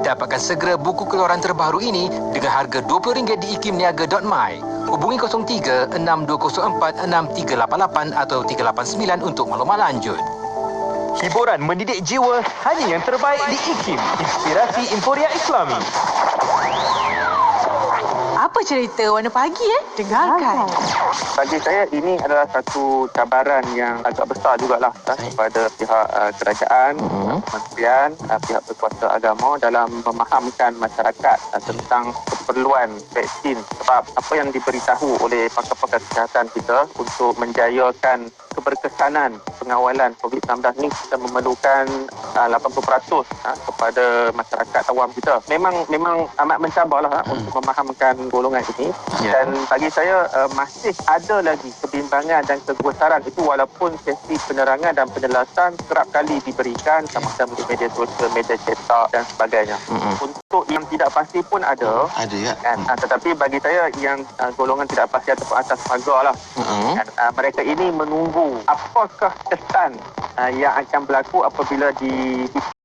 S1: Dapatkan segera buku keluaran terbaru ini dengan harga RM20 di ikimniaga.my. Hubungi 03-6204-6388 atau 389 untuk maklumat lanjut.
S15: Hiburan mendidik jiwa hanya yang terbaik di IKIM, Inspirasi Inforia Islami.
S11: Apa cerita warna pagi Dengarkan.
S16: Bagi saya ini adalah satu cabaran yang agak besar jugalah kepada pihak kerajaan, kementerian, pihak berkuasa agama dalam memahamkan masyarakat tentang keperluan vaksin. Sebab apa yang diberitahu oleh pakar-pakar kesihatan kita untuk menjayakan keberkesanan pengawalan COVID-19 ni, kita memerlukan 80% kepada masyarakat awam kita. Memang amat mencabarlah untuk memahamkan golongan ini. Dan bagi saya masih ada lagi kebimbangan dan kegusaran itu, walaupun sesi penerangan dan penjelasan kerap kali diberikan sama-sama di media sosial, media cetak dan sebagainya. Untuk yang tidak pasti pun ada kan? Tetapi bagi saya yang golongan tidak pasti ataupun atas pagar lah, kan? Mereka ini menunggu apakah kesan yang akan berlaku apabila